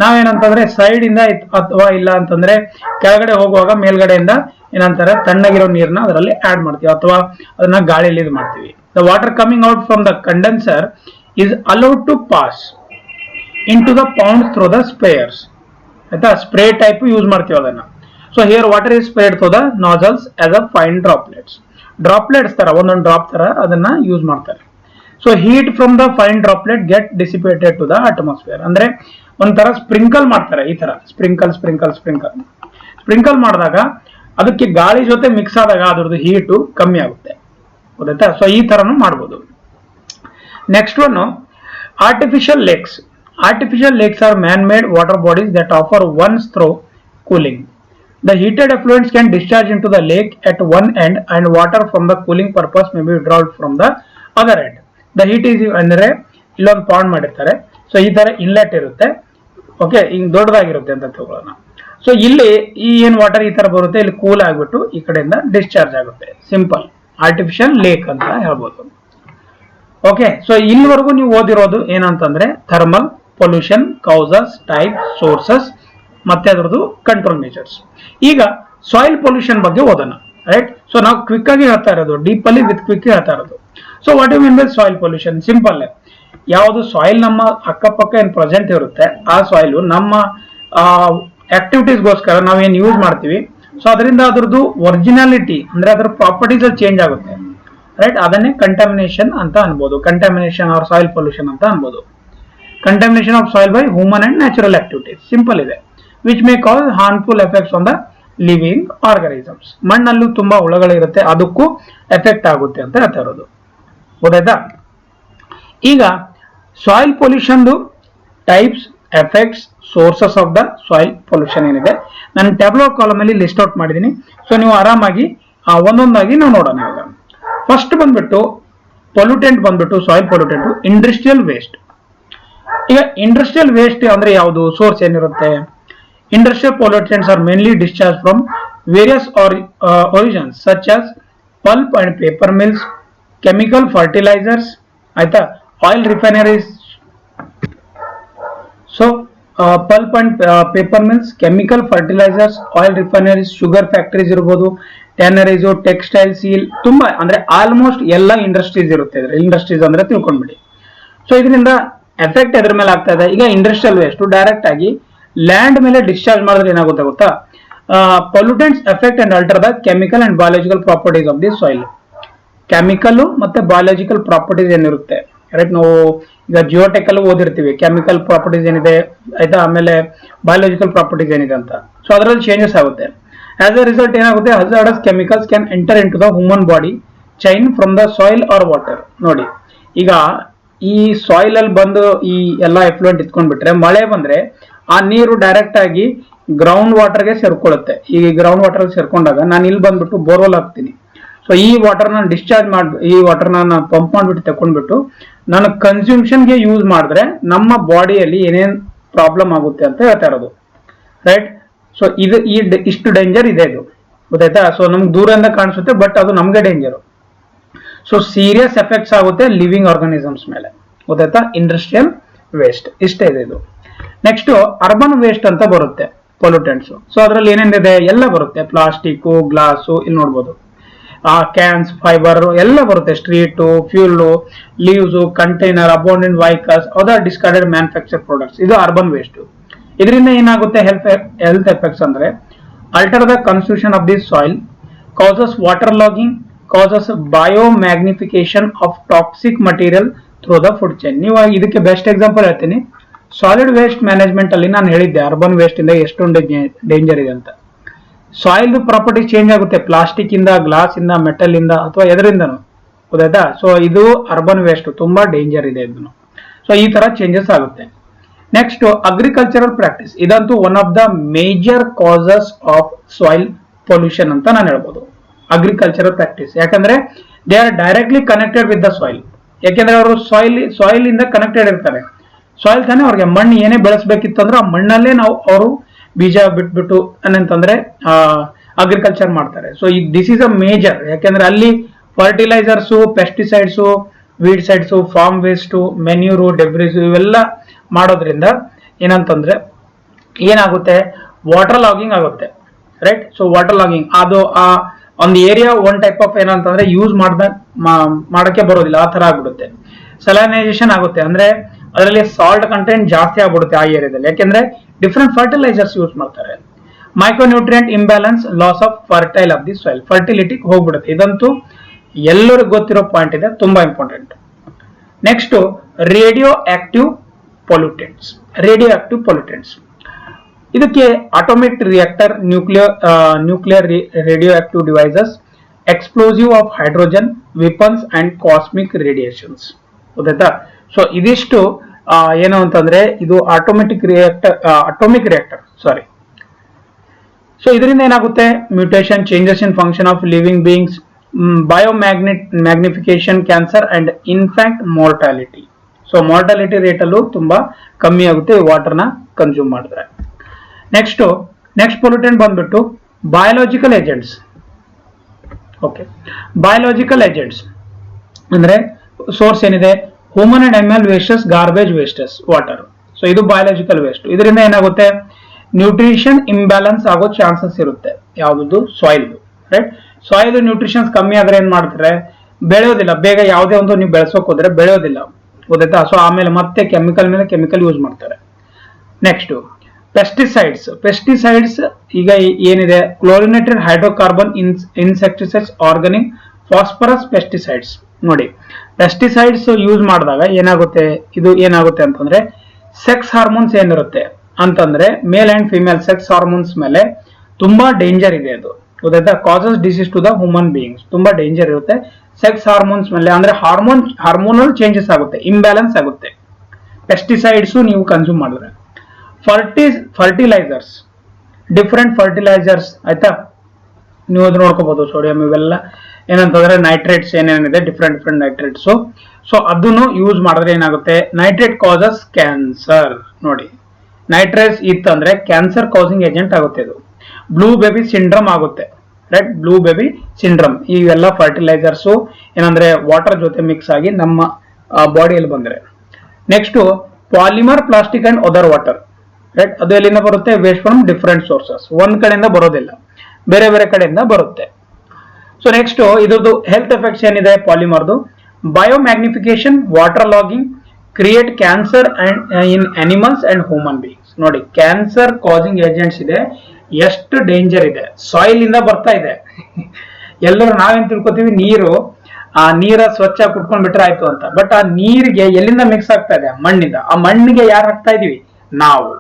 ನಾವೇನಂತಂದ್ರೆ ಸೈಡ್ ಇಂದ ಅಥವಾ ಇಲ್ಲ ಅಂತಂದ್ರೆ ಕೆಳಗಡೆ ಹೋಗುವಾಗ ಮೇಲ್ಗಡೆಯಿಂದ ಏನಂತಾರೆ ತಣ್ಣಗಿರೋ ನೀರನ್ನ ಅದರಲ್ಲಿ ಆಡ್ ಮಾಡ್ತೀವಿ ಅಥವಾ ಅದನ್ನ ಗಾಳಿಯಲ್ಲಿ ಇದು ಮಾಡ್ತೀವಿ. The water coming out from the condenser is allowed to pass into the ponds through the sprayers. ಆಯ್ತಾ? ಸ್ಪ್ರೇ ಟೈಪ್ ಯೂಸ್ ಮಾಡ್ತೀವಿ ಅದನ್ನ. So here water is sprayed through the nozzles as a fine droplets ತರ ಒಂದೊಂದು drop ತರ ಅದನ್ನ use ಮಾಡ್ತಾರೆ. So heat from the fine droplet get dissipated to the atmosphere. ಅಂದ್ರೆ ಒಂಥರ ಸ್ಪ್ರಿಂಕಲ್ ಮಾಡ್ತಾರೆ, ಈ ತರ ಸ್ಪ್ರಿಂಕಲ್ ಮಾಡಿದಾಗ ಅದಕ್ಕೆ ಗಾಳಿ ಜೊತೆ ಮಿಕ್ಸ್ ಆದಾಗ ಅದ್ರದ್ದು ಹೀಟು ಕಮ್ಮಿ ಆಗುತ್ತೆ, ಗೊತ್ತಾಯ್ತಾ? ಸೊ ಈ ತರನು ಮಾಡ್ಬೋದು. Next one, artificial lakes. Artificial lakes are man-made water bodies that offer once through cooling. The heated effluents can discharge into the lake at one end and water from the cooling purpose may be withdrawn from the other end. The heat is ಅಂದ್ರೆ ಇಲ್ಲೊಂದು pond ಮಾಡಿರ್ತಾರೆ. So ಈ ತರ inlet ಇರುತ್ತೆ, okay, ಹಿಂಗ್ ದೊಡ್ಡದಾಗಿರುತ್ತೆ ಅಂತ ತಗೊಳ್ಳೋಣ. So ಇಲ್ಲಿ ಈ ಏನ್ ವಾಟರ್ ಈ ತರ ಬರುತ್ತೆ, ಇಲ್ಲಿ ಕೂಲ್ ಆಗ್ಬಿಟ್ಟು ಈ ಕಡೆಯಿಂದ ಡಿಸ್ಚಾರ್ಜ್ ಆಗುತ್ತೆ. ಸಿಂಪಲ್ ಆರ್ಟಿಫಿಷಿಯಲ್ ಲೇಕ್ ಅಂತ ಹೇಳ್ಬೋದು. ಓಕೆ, ಸೊ ಇಲ್ಲಿವರೆಗೂ ನೀವು ಓದಿರೋದು ಏನಂತಂದ್ರೆ thermal pollution causes, type, sources ಮತ್ತೆ ಅದರದ್ದು ಕಂಟ್ರೋಲ್ ಮೆಜರ್ಸ್. ಈಗ ಸಾಯಿಲ್ ಪೊಲ್ಯೂಷನ್ ಬಗ್ಗೆ ಓದೋಣ. ರೈಟ್, ಸೊ ನಾವು ಕ್ವಿಕ್ ಆಗಿ ಹೇಳ್ತಾ ಇರೋದು, ಡೀಪ್ ಅಲ್ಲಿ ವಿತ್ ಕ್ವಿಕ್ ಹೇಳ್ತಾ ಇರೋದು. So what you mean by soil pollution? Simple, ಯಾವುದು ಸಾಯಿಲ್ ನಮ್ಮ ಅಕ್ಕಪಕ್ಕ ಏನ್ ಪ್ರೆಸೆಂಟ್ ಇರುತ್ತೆ ಆ ಸಾಯಿಲ್ ನಮ್ಮ ಆಕ್ಟಿವಿಟೀಸ್ಗೋಸ್ಕರ ನಾವೇನ್ ಯೂಸ್ ಮಾಡ್ತೀವಿ, ಸೊ ಅದರಿಂದ ಅದ್ರದ್ದು ಒರಿಜಿನಾಲಿಟಿ ಅಂದ್ರೆ ಅದರ ಪ್ರಾಪರ್ಟೀಸ್ ಚೇಂಜ್ ಆಗುತ್ತೆ. ರೈಟ್, ಅದನ್ನೇ ಕಂಟಾಮಿನೇಷನ್ ಅಂತ ಅನ್ಬೋದು. ಕಂಟಾಮಿನೇಷನ್ ಆರ್ ಸಾಯಿಲ್ ಪೊಲ್ಯೂಷನ್ ಅಂತ ಅನ್ಬೋದು. Contamination of soil by human and natural activities. Simple ಇದೆ, which may cause harmful effects on the living organisms. ಮಣ್ಣಲ್ಲೂ ತುಂಬಾ ಹುಳಗಳಿರುತ್ತೆ, ಅದಕ್ಕೂ ಎಫೆಕ್ಟ್ ಆಗುತ್ತೆ ಅಂತ ಹೇಳ್ತಾ ಇರೋದು. ಗೊತ್ತಾಯ್ತಾ? ಈಗ soil pollution types, effects, sources of the soil pollution ಏನಿದೆ ನಾನು ಟ್ಯಾಬ್ಲೋ ಕಾಲಮ್ ಅಲ್ಲಿ ಲಿಸ್ಟ್ ಔಟ್ ಮಾಡಿದ್ದೀನಿ. ಸೊ ನೀವು ಆರಾಮಾಗಿ ಒಂದೊಂದಾಗಿ ನಾವು ನೋಡೋಣ. ಈಗ ಫಸ್ಟ್ ಬಂದ್ಬಿಟ್ಟು ಪೊಲ್ಯೂಟೆಂಟ್ ಬಂದ್ಬಿಟ್ಟು ಸಾಯಿಲ್ ಪೊಲ್ಯೂಟೆಂಟ್ ಇಂಡಸ್ಟ್ರಿಯಲ್ ವೇಸ್ಟ್. ಈಗ ಇಂಡಸ್ಟ್ರಿಯಲ್ ವೇಸ್ಟ್ ಅಂದ್ರೆ ಯಾವುದು? ಸೋರ್ಸ್ ಏನಿರುತ್ತೆ? Industrial pollutants are mainly discharge from various origins such as pulp and paper mills, chemical fertilizers, ಆಯ್ತಾ, oil refineries. So pulp and paper mills, chemical fertilizers, oil refineries, sugar factories ಇರ್ಬೋದು, tanneries, textile, seal, ತುಂಬಾ ಅಂದ್ರೆ almost ಎಲ್ಲ industries ಇರುತ್ತೆ. Industries ಅಂದ್ರೆ ತಿಳ್ಕೊಂಡ್ಬಿಡಿ. So ಇದರಿಂದ effect ಎದ್ರ ಮೇಲೆ ಆಗ್ತಾ ಇದೆ? ಈಗ ಇಂಡಸ್ಟ್ರಿಯಲ್ ವೇಸ್ಟ್ ಡೈರೆಕ್ಟ್ ಆಗಿ ಲ್ಯಾಂಡ್ ಮೇಲೆ ಡಿಸ್ಚಾರ್ಜ್ ಮಾಡಿದ್ರೆ ಏನಾಗುತ್ತೆ ಗೊತ್ತಾ? Pollutants effect and alter the chemical and biological properties of the soil. Chemical ಮತ್ತೆ ಬಯಾಲಜಿಕಲ್ ಪ್ರಾಪರ್ಟೀಸ್ ಏನಿರುತ್ತೆ, ರೈಟ್, ನಾವು ಈಗ ಜಿಯೋಟೆಕ್ ಅಲ್ಲಿ ಓದಿರ್ತೀವಿ ಕೆಮಿಕಲ್ ಪ್ರಾಪರ್ಟೀಸ್ ಏನಿದೆ, ಆಯ್ತಾ, ಆಮೇಲೆ ಬಯಾಲಜಿಕಲ್ ಪ್ರಾಪರ್ಟೀಸ್ ಏನಿದೆ ಅಂತ. ಸೊ ಅದರಲ್ಲಿ ಚೇಂಜಸ್ ಆಗುತ್ತೆ. ಆಸ್ ಅ ರಿಸಲ್ಟ್ ಏನಾಗುತ್ತೆ? Hazardous chemicals can enter into the human body chain from the soil or water. ನೋಡಿ, ಈಗ ಈ ಸಾಯಿಲ್ ಅಲ್ಲಿ ಬಂದು ಈ ಎಲ್ಲಾ ಎಫ್ಲುಯೆಂಟ್ ಇಟ್ಕೊಂಡ್ಬಿಟ್ರೆ, ಮಳೆ ಬಂದ್ರೆ ಆ ನೀರು ಡೈರೆಕ್ಟ್ ಆಗಿ ಗ್ರೌಂಡ್ ವಾಟರ್ಗೆ ಸೇರ್ಕೊಳ್ಳುತ್ತೆ. ಈ ಗ್ರೌಂಡ್ ವಾಟರ್ ಸೇರ್ಕೊಂಡಾಗ ನಾನು ಇಲ್ಲಿ ಬಂದ್ಬಿಟ್ಟು ಬೋರ್ವೆಲ್ ಹಾಕ್ತೀನಿ. ಸೊ ಈ ವಾಟರ್ನ ಡಿಸ್ಚಾರ್ಜ್ ಮಾಡಿ, ಈ ವಾಟರ್ನ ನಾನು ಪಂಪ್ ಮಾಡ್ಬಿಟ್ಟು ತಕೊಂಡ್ಬಿಟ್ಟು ನಾನು ಕನ್ಸ್ಯೂಮ್ಷನ್ಗೆ ಯೂಸ್ ಮಾಡಿದ್ರೆ ನಮ್ಮ ಬಾಡಿಯಲ್ಲಿ ಏನೇನ್ ಪ್ರಾಬ್ಲಮ್ ಆಗುತ್ತೆ ಅಂತ ಹೇಳ್ತಾ ಇರೋದು. ರೈಟ್, ಸೊ ಇದು ಇಷ್ಟು ಡೇಂಜರ್ ಇದೆ ಇದು, ಗೊತ್ತಾಯ್ತಾ? ಸೊ ನಮ್ಗೆ ದೂರದಿಂದ ಕಾಣಿಸುತ್ತೆ, ಬಟ್ ಅದು ನಮ್ಗೆ ಡೇಂಜರ್. ಸೊ ಸೀರಿಯಸ್ ಎಫೆಕ್ಟ್ಸ್ ಆಗುತ್ತೆ ಲಿವಿಂಗ್ ಆರ್ಗನಿಸಮ್ಸ್ ಮೇಲೆ, ಗೊತ್ತಾಯ್ತಾ? ಇಂಡಸ್ಟ್ರಿಯಲ್ ವೇಸ್ಟ್ ಇಷ್ಟೇ ಇದೆ ಇದು. ನೆಕ್ಸ್ಟ್ ಅರ್ಬನ್ ವೇಸ್ಟ್ ಅಂತ ಬರುತ್ತೆ ಪೊಲ್ಯೂಟೆಂಟ್ಸ್. ಸೊ ಅದರಲ್ಲಿ ಏನೇನಿದೆ ಎಲ್ಲ ಬರುತ್ತೆ, ಪ್ಲಾಸ್ಟಿಕ್, ಗ್ಲಾಸು, ಇಲ್ಲಿ ನೋಡ್ಬೋದು, ಕ್ಯಾನ್ಸ್, ಫೈಬರ್ ಎಲ್ಲ ಬರುತ್ತೆ, street, fuel, leaves, container, abundant vehicles, other discarded manufacture products. ಇದು ಅರ್ಬನ್ ವೇಸ್ಟ್. ಇದರಿಂದ ಏನಾಗುತ್ತೆ ಹೆಲ್ತ್ ಎಫೆಕ್ಟ್ಸ್ ಅಂದ್ರೆ alter the constitution of the soil, causes water logging, causes biomagnification of toxic material through the food chain. ನೀವು ಇದಕ್ಕೆ best example ಹೇಳ್ತೀನಿ, solid waste management ಅಲ್ಲಿ ನಾನು ಹೇಳಿದ್ದೆ ಅರ್ಬನ್ ವೇಸ್ಟ್ ಇಂದ ಎಷ್ಟೊಂದು ಡೇಂಜರ್ ಇದೆ ಅಂತ. ಸಾಯಿಲ್ ಪ್ರಾಪರ್ಟಿ ಚೇಂಜ್ ಆಗುತ್ತೆ, ಪ್ಲಾಸ್ಟಿಕ್ ಇಂದ, ಗ್ಲಾಸ್ ಇಂದ, ಮೆಟಲ್ ಇಂದ, ಅಥವಾ ಎದರಿಂದನು, ಗೊತ್ತಾಯ್ತಾ? ಸೊ ಇದು ಅರ್ಬನ್ ವೇಸ್ಟ್ ತುಂಬಾ ಡೇಂಜರ್ ಇದೆ ಇದನ್ನು. ಸೊ ಈ ತರ ಚೇಂಜಸ್ ಆಗುತ್ತೆ. ನೆಕ್ಸ್ಟ್ ಅಗ್ರಿಕಲ್ಚರಲ್ ಪ್ರಾಕ್ಟೀಸ್, ಇದಂತೂ one of the major causes of soil pollution ಅಂತ ನಾನು ಹೇಳ್ಬೋದು. ಅಗ್ರಿಕಲ್ಚರಲ್ ಪ್ರಾಕ್ಟೀಸ್, ಯಾಕಂದ್ರೆ they are directly connected with the soil. ಯಾಕೆಂದ್ರೆ ಅವರು ಸಾಯಿಲ್ ಇಂದ ಕನೆಕ್ಟೆಡ್ ಇರ್ತಾರೆ. ಸಾಯಿಲ್ ತಾನೇ ಅವ್ರಿಗೆ ಮಣ್ಣು ಏನೇ ಬೆಳೆಸಬೇಕಿತ್ತು ಅಂದ್ರೆ ಆ ಮಣ್ಣಲ್ಲೇ ನಾವು ಅವರು ಬೀಜ ಬಿಟ್ಬಿಟ್ಟು ಏನಂತಂದ್ರೆ ಅಗ್ರಿಕಲ್ಚರ್ ಮಾಡ್ತಾರೆ. So this is a major, ಯಾಕೆಂದ್ರೆ ಅಲ್ಲಿ fertilisers, pesticides, weedicides, farm waste, manure, debris ಇವೆಲ್ಲ ಮಾಡೋದ್ರಿಂದ ಏನಂತಂದ್ರೆ ಏನಾಗುತ್ತೆ, ವಾಟರ್ ಲಾಗಿಂಗ್ ಆಗುತ್ತೆ. ರೈಟ್, ಸೊ ವಾಟರ್ ಲಾಗಿಂಗ್ ಅದು ಒಂದು ಏರಿಯಾ ಒನ್ ಟೈಪ್ ಆಫ್ ಏನಂತಂದ್ರೆ ಯೂಸ್ ಮಾಡಕ್ಕೆ ಬರೋದಿಲ್ಲ, ಆ ತರ ಆಗ್ಬಿಡುತ್ತೆ. ಸಲೈನೈಸೇಷನ್ ಆಗುತ್ತೆ, ಅಂದ್ರೆ ಅದರಲ್ಲಿ ಸಾಲ್ಟ್ ಕಂಟೆಂಟ್ ಜಾಸ್ತಿ ಆಗ್ಬಿಡುತ್ತೆ ಆ ಏರಿಯಾದಲ್ಲಿ, ಯಾಕೆಂದ್ರೆ ಡಿಫ್ರೆಂಟ್ ಫರ್ಟಿಲೈಸರ್ಸ್ ಯೂಸ್ ಮಾಡ್ತಾರೆ. Micronutrient imbalance, loss of fertile of the soil, fertility ಹೋಗ್ಬಿಡುತ್ತೆ. ಇದಂತೂ ಎಲ್ಲರಿಗೂ ಗೊತ್ತಿರೋ ಪಾಯಿಂಟ್ ಇದೆ, ತುಂಬಾ important. Next radio active pollutants. ಇದಕ್ಕೆ atomic reactor, nuclear radio active devices, explosive of hydrogen, weapons and cosmic radiations, ಗೊತ್ತಾಯ್ತಾ? So ಇದಿಷ್ಟು ಏನು ಅಂತಂದ್ರೆ ಇದು ಅಟೋಮಿಕ್ ರಿಯಾಕ್ಟರ್ ಸಾರಿ. ಸೊ ಇದರಿಂದ ಏನಾಗುತ್ತೆ, mutation, changes in function of living beings, magnification, cancer and in fact mortality. So mortality rate ಅಲ್ಲೂ ತುಂಬಾ ಕಮ್ಮಿ ಆಗುತ್ತೆ ವಾಟರ್ನ ಕನ್ಸ್ಯೂಮ್ ಮಾಡಿದ್ರೆ. ನೆಕ್ಸ್ಟ್ ನೆಕ್ಸ್ಟ್ ಪೊಲ್ಯೂಟೆಂಟ್ ಬಂದ್ಬಿಟ್ಟು biological agents. Okay, biological agents ಅಂದ್ರೆ ಸೋರ್ಸ್ ಏನಿದೆ, human and animal wastes, garbage wastes, water. So ಇದು ಬಯೋಲಾಜಿಕಲ್ ವೇಸ್ಟ್. ಇದರಿಂದ ಏನಾಗುತ್ತೆ, ನ್ಯೂಟ್ರಿಷನ್ ಇಂಬ್ಯಾಲೆನ್ಸ್ ಆಗೋ ಚಾನ್ಸಸ್ ಇರುತ್ತೆ. ಯಾವ್ದು, ಸಾಯಿಲ್, ರೈಟ್. ಸಾಯಿಲ್ ನ್ಯೂಟ್ರಿಷನ್ಸ್ ಕಮ್ಮಿ ಆದ್ರೆ ಏನ್ ಮಾಡ್ತಾರೆ, ಬೆಳೆಯೋದಿಲ್ಲ ಬೇಗ. ಯಾವುದೇ ಒಂದು ನೀವು ಬೆಳೆಸೋಕೆ ಹೋದ್ರೆ ಬೆಳೆಯೋದಿಲ್ಲ, ಗೊತ್ತಾಯ್ತಾ. ಸೊ ಆಮೇಲೆ ಮತ್ತೆ ಕೆಮಿಕಲ್ ಮೇಲೆ ಕೆಮಿಕಲ್ ಯೂಸ್ ಮಾಡ್ತಾರೆ. Next pesticides. ಪೆಸ್ಟಿಸೈಡ್ಸ್ ಈಗ ಏನಿದೆ, chlorinated hydrocarbon insecticides, organic, phosphorus pesticides. ನೋಡಿ, ಪೆಸ್ಟಿಸೈಡ್ಸ್ ಯೂಸ್ ಮಾಡಿದಾಗ ಏನಾಗುತ್ತೆ, ಇದು ಏನಾಗುತ್ತೆ ಅಂತಂದ್ರೆ ಸೆಕ್ಸ್ ಹಾರ್ಮೋನ್ಸ್ ಏನಿರುತ್ತೆ ಅಂತಂದ್ರೆ male and female sex hormones ಮೇಲೆ ತುಂಬಾ ಡೇಂಜರ್ ಇದೆ ಅದು, ಗೊತ್ತಾಯ್ತಾ. Causes disease to the human beings, ತುಂಬಾ ಡೇಂಜರ್ ಇರುತ್ತೆ ಸೆಕ್ಸ್ ಹಾರ್ಮೋನ್ಸ್ ಮೇಲೆ. ಅಂದ್ರೆ ಹಾರ್ಮೋನಲ್ ಚೇಂಜಸ್ ಆಗುತ್ತೆ, ಇಂಬ್ಯಾಲೆನ್ಸ್ ಆಗುತ್ತೆ ಪೆಸ್ಟಿಸೈಡ್ಸ್ ನೀವು ಕನ್ಸ್ಯೂಮ್ ಮಾಡಿದ್ರೆ. ಫರ್ಟಿಲೈಸರ್ಸ್, ಡಿಫ್ರೆಂಟ್ ಫರ್ಟಿಲೈಸರ್ಸ್, ಆಯ್ತಾ. ನೀವು ಅದು ನೋಡ್ಕೋಬಹುದು, ಸೋಡಿಯಂ ಇವೆಲ್ಲ ಏನಂತಂದ್ರೆ ನೈಟ್ರೇಟ್ಸ್ ಏನೇನಿದೆ, ಡಿಫ್ರೆಂಟ್ ನೈಟ್ರೇಟ್ಸ್. ಸೊ ಅದನ್ನು ಯೂಸ್ ಮಾಡಿದ್ರೆ ಏನಾಗುತ್ತೆ, ನೈಟ್ರೇಟ್ ಕಾಸಸ್ ಕ್ಯಾನ್ಸರ್. ನೋಡಿ, ನೈಟ್ರೇಟ್ಸ್ ಇತ್ತಂದ್ರೆ ಕ್ಯಾನ್ಸರ್ ಕಾಸಿಂಗ್ ಏಜೆಂಟ್ ಆಗುತ್ತೆ ಇದು. ಬ್ಲೂ ಬೇಬಿ ಸಿಂಡ್ರಮ್ ಆಗುತ್ತೆ, ರೈಟ್. ಬ್ಲೂ ಬೇಬಿ ಸಿಂಡ್ರಮ್ ಇವೆಲ್ಲ ಫರ್ಟಿಲೈಸರ್ಸ್ ಏನಂದ್ರೆ ವಾಟರ್ ಜೊತೆ ಮಿಕ್ಸ್ ಆಗಿ ನಮ್ಮ ಬಾಡಿಯಲ್ಲಿ ಬಂದ್ರೆ. Next polymer, plastic and other water, right. ಅದು ಎಲ್ಲಿಂದ ಬರುತ್ತೆ, ವೇಸ್ಟ್ ಫ್ರಮ್ ಡಿಫರೆಂಟ್ ಸೋರ್ಸಸ್. ಒಂದ್ ಕಡೆಯಿಂದ ಬರೋದಿಲ್ಲ, ಬೇರೆ ಬೇರೆ ಕಡೆಯಿಂದ ಬರುತ್ತೆ. ಸೊ ನೆಕ್ಸ್ಟ್ ಇದ್ರದ್ದು ಹೆಲ್ತ್ ಎಫೆಕ್ಟ್ಸ್ ಏನಿದೆ ಪಾಲಿಮರ್ದು, biomagnification, water logging, create cancer and in animals and human beings. ನೋಡಿ, ಕ್ಯಾನ್ಸರ್ ಕಾಸಿಂಗ್ ಏಜೆಂಟ್ಸ್ ಇದೆ, ಎಷ್ಟು ಡೇಂಜರ್ ಇದೆ. ಸಾಯಿಲ್ ಇಂದ ಬರ್ತಾ ಇದೆ. ಎಲ್ಲರೂ ನಾವೇನ್ ತಿಳ್ಕೊತೀವಿ, ಆ ನೀರ ಸ್ವಚ್ಛ ಕುಟ್ಕೊಂಡ್ ಬಿಟ್ರೆ ಆಯ್ತು ಅಂತ. ಬಟ್ ಆ ನೀರಿಗೆ ಎಲ್ಲಿಂದ ಮಿಕ್ಸ್ ಆಗ್ತಾ ಇದೆ, ಮಣ್ಣಿಂದ. ಆ ಮಣ್ಣಿಗೆ ಯಾರು ಹಾಕ್ತಾ ಇದೀವಿ, ನಾವು.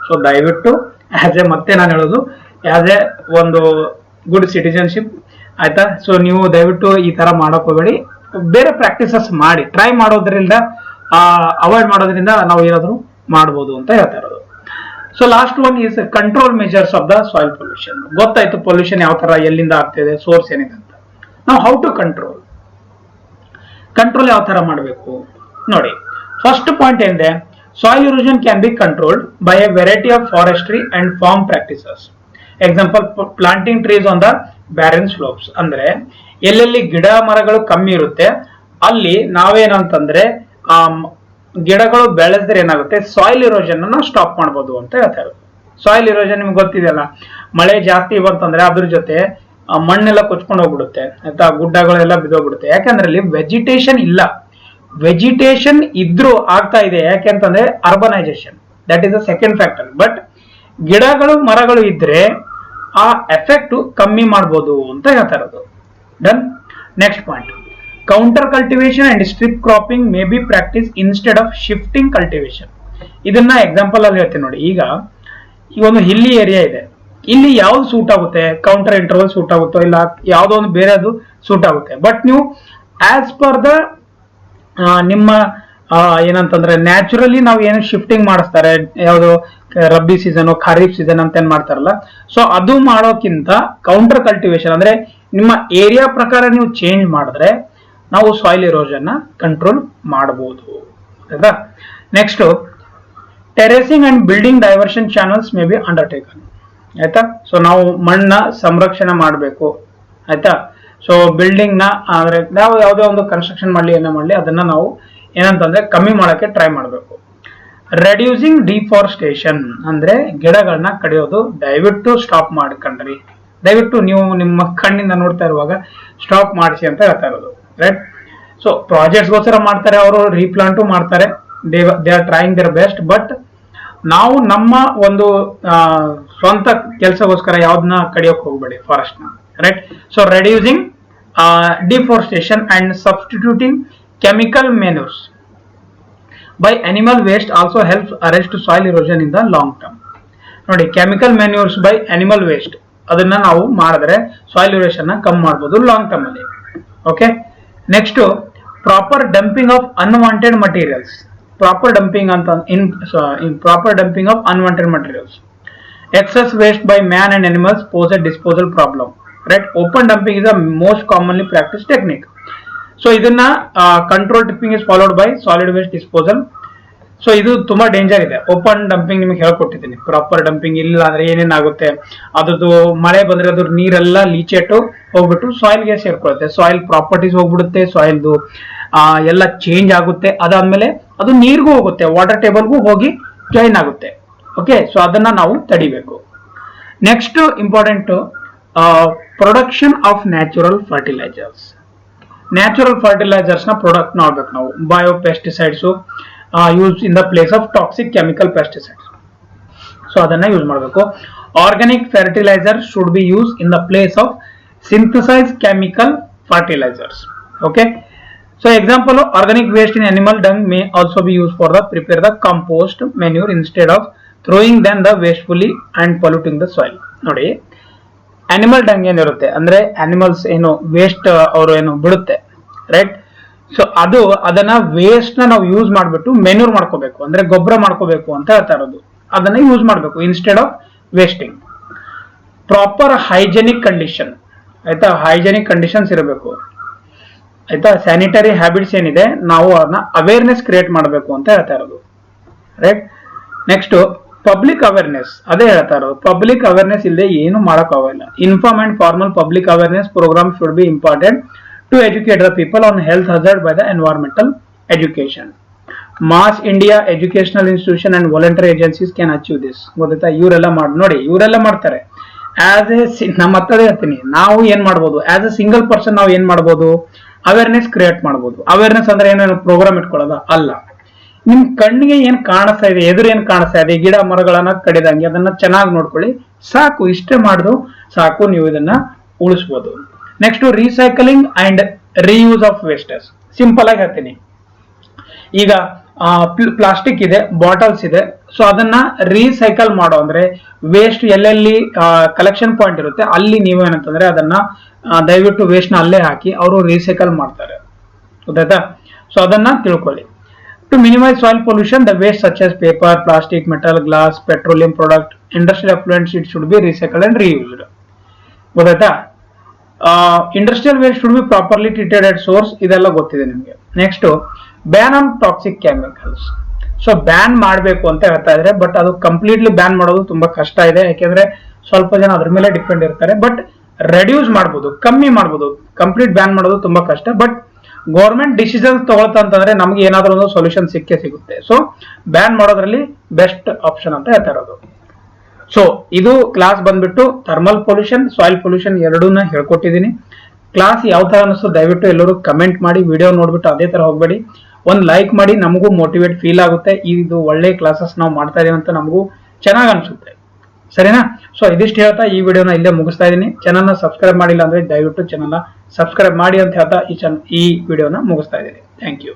ಸೊ ದಯವಿಟ್ಟು ಮತ್ತೆ ನಾನು ಹೇಳೋದು, ಆಸ್ ಎ ಒಂದು ಗುಡ್ ಸಿಟಿಜನ್ಶಿಪ್, ಆಯ್ತಾ. ಸೊ ನೀವು ದಯವಿಟ್ಟು ಈ ತರ ಮಾಡಕ್ ಹೋಗಬೇಡಿ, ಬೇರೆ ಪ್ರಾಕ್ಟೀಸಸ್ ಮಾಡಿ. ಟ್ರೈ ಮಾಡೋದ್ರಿಂದ, ಅವಾಯ್ಡ್ ಮಾಡೋದ್ರಿಂದ ನಾವು ಏನಾದ್ರು ಮಾಡ್ಬೋದು ಅಂತ ಹೇಳ್ತಾ ಇರೋದು. So last one is control measures of the soil pollution. ಗೊತ್ತಾಯ್ತು ಪೊಲ್ಯೂಷನ್ ಯಾವ ತರ ಎಲ್ಲಿಂದ ಆಗ್ತಿದೆ, ಸೋರ್ಸ್ ಏನಿದೆ ಅಂತ. ನಾವು ಹೌ ಟು ಕಂಟ್ರೋಲ್ ಯಾವ ತರ ಮಾಡಬೇಕು ನೋಡಿ. ಫಸ್ಟ್ ಪಾಯಿಂಟ್ ಏನಿದೆ, soil erosion can be controlled by a variety of forestry and farm practices. Example, planting trees on the barren slopes. ಅಂದ್ರೆ ಎಲ್ಲೆಲ್ಲಿ ಗಿಡ ಮರಗಳು ಕಮ್ಮಿ ಇರುತ್ತೆ ಅಲ್ಲಿ ನಾವೇನಂತಂದ್ರೆ ಗಿಡಗಳು ಬೆಳೆಸಿದ್ರೆ ಏನಾಗುತ್ತೆ, ಸಾಯಿಲ್ ಇರೋಷನ್ ಅನ್ನ ಸ್ಟಾಪ್ ಮಾಡಬಹುದು ಅಂತ ಹೇಳ್ತಾ ಇರೋದು. ಸಾಯಿಲ್ ಇರೋಷನ್ ನಿಮ್ಗೆ ಗೊತ್ತಿದೆಯಲ್ಲ, ಮಳೆ ಜಾಸ್ತಿ ಬಂತಂದ್ರೆ ಅದ್ರ ಜೊತೆ ಮಣ್ಣೆಲ್ಲ ಕೊಚ್ಕೊಂಡು ಹೋಗ್ಬಿಡುತ್ತೆ, ಆಯ್ತಾ. ಗುಡ್ಡಗಳೆಲ್ಲ ಬಿದ್ದೋಗ್ಬಿಡುತ್ತೆ. ಯಾಕಂದ್ರೆ ಅಲ್ಲಿ ವೆಜಿಟೇಷನ್ ಇಲ್ಲ. ವೆಜಿಟೇಷನ್ ಇದ್ರೂ ಆಗ್ತಾ ಇದೆ, ಯಾಕೆಂತಂದ್ರೆ urbanisation, that is the second factor. But ಗಿಡಗಳು ಮರಗಳು ಇದ್ರೆ ಆ ಎಫೆಕ್ಟ್ ಕಮ್ಮಿ ಮಾಡಬಹುದು ಅಂತ ಹೇಳ್ತಾ ಇರೋದು. Done. Next point, counter cultivation and strip cropping may be practice instead of shifting cultivation. ಇದನ್ನ ಎಕ್ಸಾಂಪಲ್ ಅಲ್ಲಿ ಹೇಳ್ತೀನಿ ನೋಡಿ. ಈಗ ಈ ಒಂದು ಹಿಲ್ಲಿ ಏರಿಯಾ ಇದೆ, ಇಲ್ಲಿ ಯಾವ್ದು ಸೂಟ್ ಆಗುತ್ತೆ, ಕೌಂಟರ್ ಇಂಟರ್ವಲ್ ಸೂಟ್ ಆಗುತ್ತೋ ಇಲ್ಲ ಯಾವ್ದೋ ಒಂದು ಬೇರೆದು ಸೂಟ್ ಆಗುತ್ತೆ. ಬಟ್ ನೀವು ಆಸ್ ಪರ್ ದ ನಿಮ್ಮ ಏನಂತಂದ್ರೆ ನ್ಯಾಚುರಲಿ ನಾವು ಏನು ಶಿಫ್ಟಿಂಗ್ ಮಾಡಿಸ್ತಾರೆ, ಯಾವುದು ರಬ್ಬಿ ಸೀಸನ್, ಖರೀಫ್ ಸೀಸನ್ ಅಂತ ಏನ್ ಮಾಡ್ತಾರಲ್ಲ, ಸೊ ಅದು ಮಾಡೋಕ್ಕಿಂತ ಕೌಂಟರ್ ಕಲ್ಟಿವೇಶನ್ ಅಂದ್ರೆ ನಿಮ್ಮ ಏರಿಯಾ ಪ್ರಕಾರ ನೀವು ಚೇಂಜ್ ಮಾಡಿದ್ರೆ ನಾವು ಸಾಯಿಲ್ ಇರೋಷನ್ ಕಂಟ್ರೋಲ್ ಮಾಡಬಹುದು, ಆಯ್ತಾ. Next, terracing and building diversion channels may be undertaken, ಆಯ್ತಾ. ಸೊ ನಾವು ಮಣ್ಣ ಸಂರಕ್ಷಣೆ ಮಾಡಬೇಕು, ಆಯ್ತಾ. ಸೊ ಬಿಲ್ಡಿಂಗ್ ನ ಅಂದ್ರೆ ನಾವು ಯಾವುದೇ ಒಂದು ಕನ್ಸ್ಟ್ರಕ್ಷನ್ ಮಾಡಲಿ ಏನೇ ಮಾಡಲಿ ಅದನ್ನ ನಾವು ಏನಂತಂದ್ರೆ ಕಮ್ಮಿ ಮಾಡಕ್ಕೆ ಟ್ರೈ ಮಾಡಬೇಕು. ರೆಡ್ಯೂಸಿಂಗ್ ಡಿಫಾರೆಸ್ಟೇಷನ್ ಅಂದ್ರೆ ಗಿಡಗಳನ್ನ ಕಡಿಯೋದು ದಯವಿಟ್ಟು ಸ್ಟಾಪ್ ಮಾಡ್ಕೊಂಡ್ರಿ. ದಯವಿಟ್ಟು ನೀವು ನಿಮ್ಮ ಕಣ್ಣಿಂದ ನೋಡ್ತಾ ಇರುವಾಗ ಸ್ಟಾಪ್ ಮಾಡಿಸಿ ಅಂತ ಹೇಳ್ತಾ ಇರೋದು, ರೈಟ್. ಸೊ ಪ್ರಾಜೆಕ್ಟ್ಸ್ಗೋಸ್ಕರ ಮಾಡ್ತಾರೆ, ಅವರು ರೀಪ್ಲಾಂಟು ಮಾಡ್ತಾರೆ, they are trying there best. But ನಾವು ನಮ್ಮ ಒಂದು ಸ್ವಂತ ಕೆಲಸಗೋಸ್ಕರ ಯಾವ್ದನ್ನ ಕಡಿಯೋಕೆ ಹೋಗ್ಬೇಡಿ ಫಾರೆಸ್ಟ್ ನ, right. So reducing deforestation and substituting chemical manures by animal waste also helps arrest soil erosion in the long term. ನೋಡಿ, chemical manures by animal waste ಅದನ್ನ ನಾವು ಮಾಡಿದ್ರೆ ಸಾಯಿಲ್ ಇರೋಷನ್ ಕಮ್ಮಿ ಮಾಡಬಹುದು ಲಾಂಗ್ ಟರ್ಮ್ ಅಲ್ಲಿ. Okay. Next, proper dumping of unwanted materials. Proper dumping ಅಂತ proper dumping of unwanted materials. Excess waste by man and animals pose a disposal problem, right. Open dumping is the most commonly practice technique. So ಇದನ್ನ control tipping is followed by solid waste disposal. So ಇದು ತುಂಬಾ danger ಇದೆ. Open dumping ನಿಮಗೆ ಹೇಳ್ಕೊಟ್ಟಿದ್ದೀನಿ. Proper dumping ಇಲ್ಲ ಅಂದ್ರೆ ಏನೇನಾಗುತ್ತೆ, ಅದ್ರದ್ದು ಮಳೆ ಬಂದ್ರೆ ಅದ್ರ ನೀರೆಲ್ಲ ಲೀಚೆಟ್ಟು ಹೋಗ್ಬಿಟ್ಟು ಸಾಯಿಲ್ಗೆ ಸೇರ್ಕೊಳ್ಳುತ್ತೆ, ಸಾಯಿಲ್ ಪ್ರಾಪರ್ಟೀಸ್ ಹೋಗ್ಬಿಡುತ್ತೆ, ಸಾಯಿಲ್ದು ಎಲ್ಲ ಚೇಂಜ್ ಆಗುತ್ತೆ. ಅದಾದ್ಮೇಲೆ ಅದು ನೀರ್ಗೂ ಹೋಗುತ್ತೆ, ವಾಟರ್ ಟೇಬಲ್ಗೂ ಹೋಗಿ ಜಾಯಿನ್ ಆಗುತ್ತೆ. ಓಕೆ, ಸೊ ಅದನ್ನ ನಾವು ತಡಿಬೇಕು. Next important, production of natural fertilisers. Natural fertilisers ನ ಪ್ರಾಡಕ್ಟ್ ನೋಡ್ಬೇಕು ನಾವು. Bio pesticides use in the place of toxic chemical pesticides. So ಅದನ್ನ ಯೂಸ್ ಮಾಡಬೇಕು. Organic fertiliser should be use in the place of synthesise chemical fertilisers. Okay, so example of organic waste in animal dung may also be used for the prepare the compost manure instead of throwing them the wastefully and polluting the soil. ನೋಡಿ, animal dung ಏನಿರುತ್ತೆ ಅಂದ್ರೆ animals ಏನು waste ಅವರು ಏನು ಬಿಡುತ್ತೆ, right? So ಅದನ್ನ waste ನ ನಾವು ಯೂಸ್ ಮಾಡ್ಬಿಟ್ಟು ಮೆನ್ಯೂರ್ ಮಾಡ್ಕೋಬೇಕು, ಅಂದ್ರೆ ಗೊಬ್ಬರ ಮಾಡ್ಕೋಬೇಕು ಅಂತ ಹೇಳ್ತಾ ಇರೋದು. ಅದನ್ನ ಯೂಸ್ ಮಾಡಬೇಕು instead of wasting. Proper hygienic condition, ಆಯ್ತಾ? ಹೈಜೆನಿಕ್ ಕಂಡೀಷನ್ಸ್ ಇರಬೇಕು, ಆಯ್ತಾ? ಸ್ಯಾನಿಟರಿ ಹ್ಯಾಬಿಟ್ಸ್ ಏನಿದೆ ನಾವು ಅದನ್ನ ಅವೇರ್ನೆಸ್ ಕ್ರಿಯೇಟ್ ಮಾಡಬೇಕು ಅಂತ ಹೇಳ್ತಾ ಇರೋದು, ರೈಟ್? ನೆಕ್ಸ್ಟ್ ಪಬ್ಲಿಕ್ ಅವೇರ್ನೆಸ್, ಅದೇ ಹೇಳ್ತಾ ಇರೋದು. ಪಬ್ಲಿಕ್ ಅವೇರ್ನೆಸ್ ಇಲ್ಲದೆ ಏನು ಮಾಡೋಕ್ಕಾಗಲ್ಲ. Inform and formal public awareness program should be important to educate the people on health hazard by the environmental education. Mass India educational institution and voluntary agencies can achieve this. ಗೊತ್ತಾ? ಇವರೆಲ್ಲ ನೋಡಿ, ಇವರೆಲ್ಲ ಮಾಡ್ತಾರೆ. As A ನಮ್ಮ ಹತ್ತದೇ ಹೇಳ್ತೀನಿ, ನಾವು ಏನ್ ಮಾಡ್ಬೋದು? ಆಸ್ ಎ ಸಿಂಗಲ್ ಪರ್ಸನ್ ನಾವು ಏನ್ ಮಾಡ್ಬೋದು? ಅವೇರ್ನೆಸ್ ಕ್ರಿಯೇಟ್ ಮಾಡ್ಬೋದು. ಅವೇರ್ನೆಸ್ ಅಂದ್ರೆ ಏನೇನು ಪ್ರೋಗ್ರಾಮ್ ಇಟ್ಕೊಳ್ಳೋದ ಅಲ್ಲ. ನಿಮ್ ಕಣ್ಣಿಗೆ ಏನ್ ಕಾಣಿಸ್ತಾ ಇದೆ, ಎದುರು ಏನ್ ಕಾಣಿಸ್ತಾ ಇದೆ, ಗಿಡ ಮರಗಳನ್ನ ಕಡಿದಂಗೆ ಅದನ್ನ ಚೆನ್ನಾಗಿ ನೋಡ್ಕೊಳ್ಳಿ, ಸಾಕು. ಇಷ್ಟೇ ಮಾಡಿದ್ರು ಸಾಕು, ನೀವು ಇದನ್ನ ಉಳಿಸ್ಬೋದು. Next recycling and reuse of wastes. Simple ಆಗಿ ಹೇಳ್ತೀನಿ, ಈಗ ಪ್ಲಾಸ್ಟಿಕ್ ಇದೆ, ಬಾಟಲ್ಸ್ ಇದೆ, ಸೊ ಅದನ್ನ ರೀಸೈಕಲ್ ಮಾಡೋ ಅಂದ್ರೆ ವೇಸ್ಟ್ ಎಲ್ಲೆಲ್ಲಿ ಕಲೆಕ್ಷನ್ ಪಾಯಿಂಟ್ ಇರುತ್ತೆ ಅಲ್ಲಿ ನೀವೇನಂತಂದ್ರೆ ಅದನ್ನ ದಯವಿಟ್ಟು ವೇಸ್ಟ್ ನ ಅಲ್ಲೇ ಹಾಕಿ ಅವರು ರೀಸೈಕಲ್ ಮಾಡ್ತಾರೆ, ಗೊತ್ತಾಯ್ತಾ? ಸೊ ಅದನ್ನ ತಿಳ್ಕೊಳ್ಳಿ. To minimise soil pollution, the waste such as paper, plastic, metal, glass, petroleum product, industrial affluents, it should be recycled and reused. ಗೊತ್ತಾಯ್ತಾ? Industrial waste should be properly treated at source, ಇದೆಲ್ಲ ಗೊತ್ತಿದೆ ನಿಮಗೆ. Next ban on toxic chemicals. So ban ಮಾಡಬೇಕು ಅಂತ ಹೇಳ್ತಾ ಇದ್ರೆ, but ಅದು completely ban ಮಾಡೋದು ತುಂಬಾ ಕಷ್ಟ ಇದೆ, ಯಾಕೆಂದ್ರೆ ಸ್ವಲ್ಪ ಜನ ಅದ್ರ ಮೇಲೆ ಡಿಪೆಂಡ್ ಇರ್ತಾರೆ. ಬಟ್ ರೆಡ್ಯೂಸ್ ಮಾಡ್ಬೋದು, ಕಮ್ಮಿ ಮಾಡ್ಬೋದು. ಕಂಪ್ಲೀಟ್ ಬ್ಯಾನ್ ಮಾಡೋದು ತುಂಬಾ ಕಷ್ಟ, ಬಟ್ ಗೌರ್ಮೆಂಟ್ ಡಿಸಿಷನ್ ತಗೊಳ್ತಾ ಅಂತಂದ್ರೆ ನಮ್ಗೆ ಏನಾದ್ರೂ ಒಂದು ಸೊಲ್ಯೂಷನ್ ಸಿಕ್ಕೇ ಸಿಗುತ್ತೆ. ಸೊ ಬ್ಯಾನ್ ಮಾಡೋದ್ರಲ್ಲಿ ಬೆಸ್ಟ್ ಆಪ್ಷನ್ ಅಂತ ಹೇಳ್ತಾ ಇರೋದು. ಸೊ ಇದು ಕ್ಲಾಸ್ ಬಂದ್ಬಿಟ್ಟು ಥರ್ಮಲ್ ಪೊಲ್ಯೂಷನ್, ಸಾಯಿಲ್ ಪೊಲ್ಯೂಷನ್ ಎರಡೂನ ಹೇಳ್ಕೊಟ್ಟಿದ್ದೀನಿ. ಕ್ಲಾಸ್ ಯಾವ ತರ ಅನಿಸ್ತು ದಯವಿಟ್ಟು ಎಲ್ಲರೂ ಕಮೆಂಟ್ ಮಾಡಿ. ವಿಡಿಯೋ ನೋಡ್ಬಿಟ್ಟು ಅದೇ ತರ ಹೋಗ್ಬೇಡಿ, ಒಂದು ಲೈಕ್ ಮಾಡಿ, ನಮಗೂ ಮೋಟಿವೇಟ್ ಫೀಲ್ ಆಗುತ್ತೆ. ಇದು ಒಳ್ಳೆ ಕ್ಲಾಸಸ್ ನಾವು ಮಾಡ್ತಾ ಇದೀವಿ ಅಂತ ನಮಗೂ ಚೆನ್ನಾಗಿ ಅನ್ಸುತ್ತೆ, ಸರಿನಾ? ಸೊ ಇದಿಷ್ಟು ಹೇಳ್ತಾ ಈ ವಿಡಿಯೋನ ಇಲ್ಲೇ ಮುಗಿಸ್ತಾ ಇದೀನಿ. ಚಾನಲ್ನ ಸಬ್ಸ್ಕ್ರೈಬ್ ಮಾಡಿಲ್ಲ ಅಂದ್ರೆ ದಯವಿಟ್ಟು ಚಾನಲ್ನ ಸಬ್ಸ್ಕ್ರೈಬ್ ಮಾಡಿ ಅಂತ ಹೇಳ್ತಾ ಈ ವಿಡಿಯೋನ ಮುಗಿಸ್ತಾ ಇದ್ದೀನಿ. Thank you.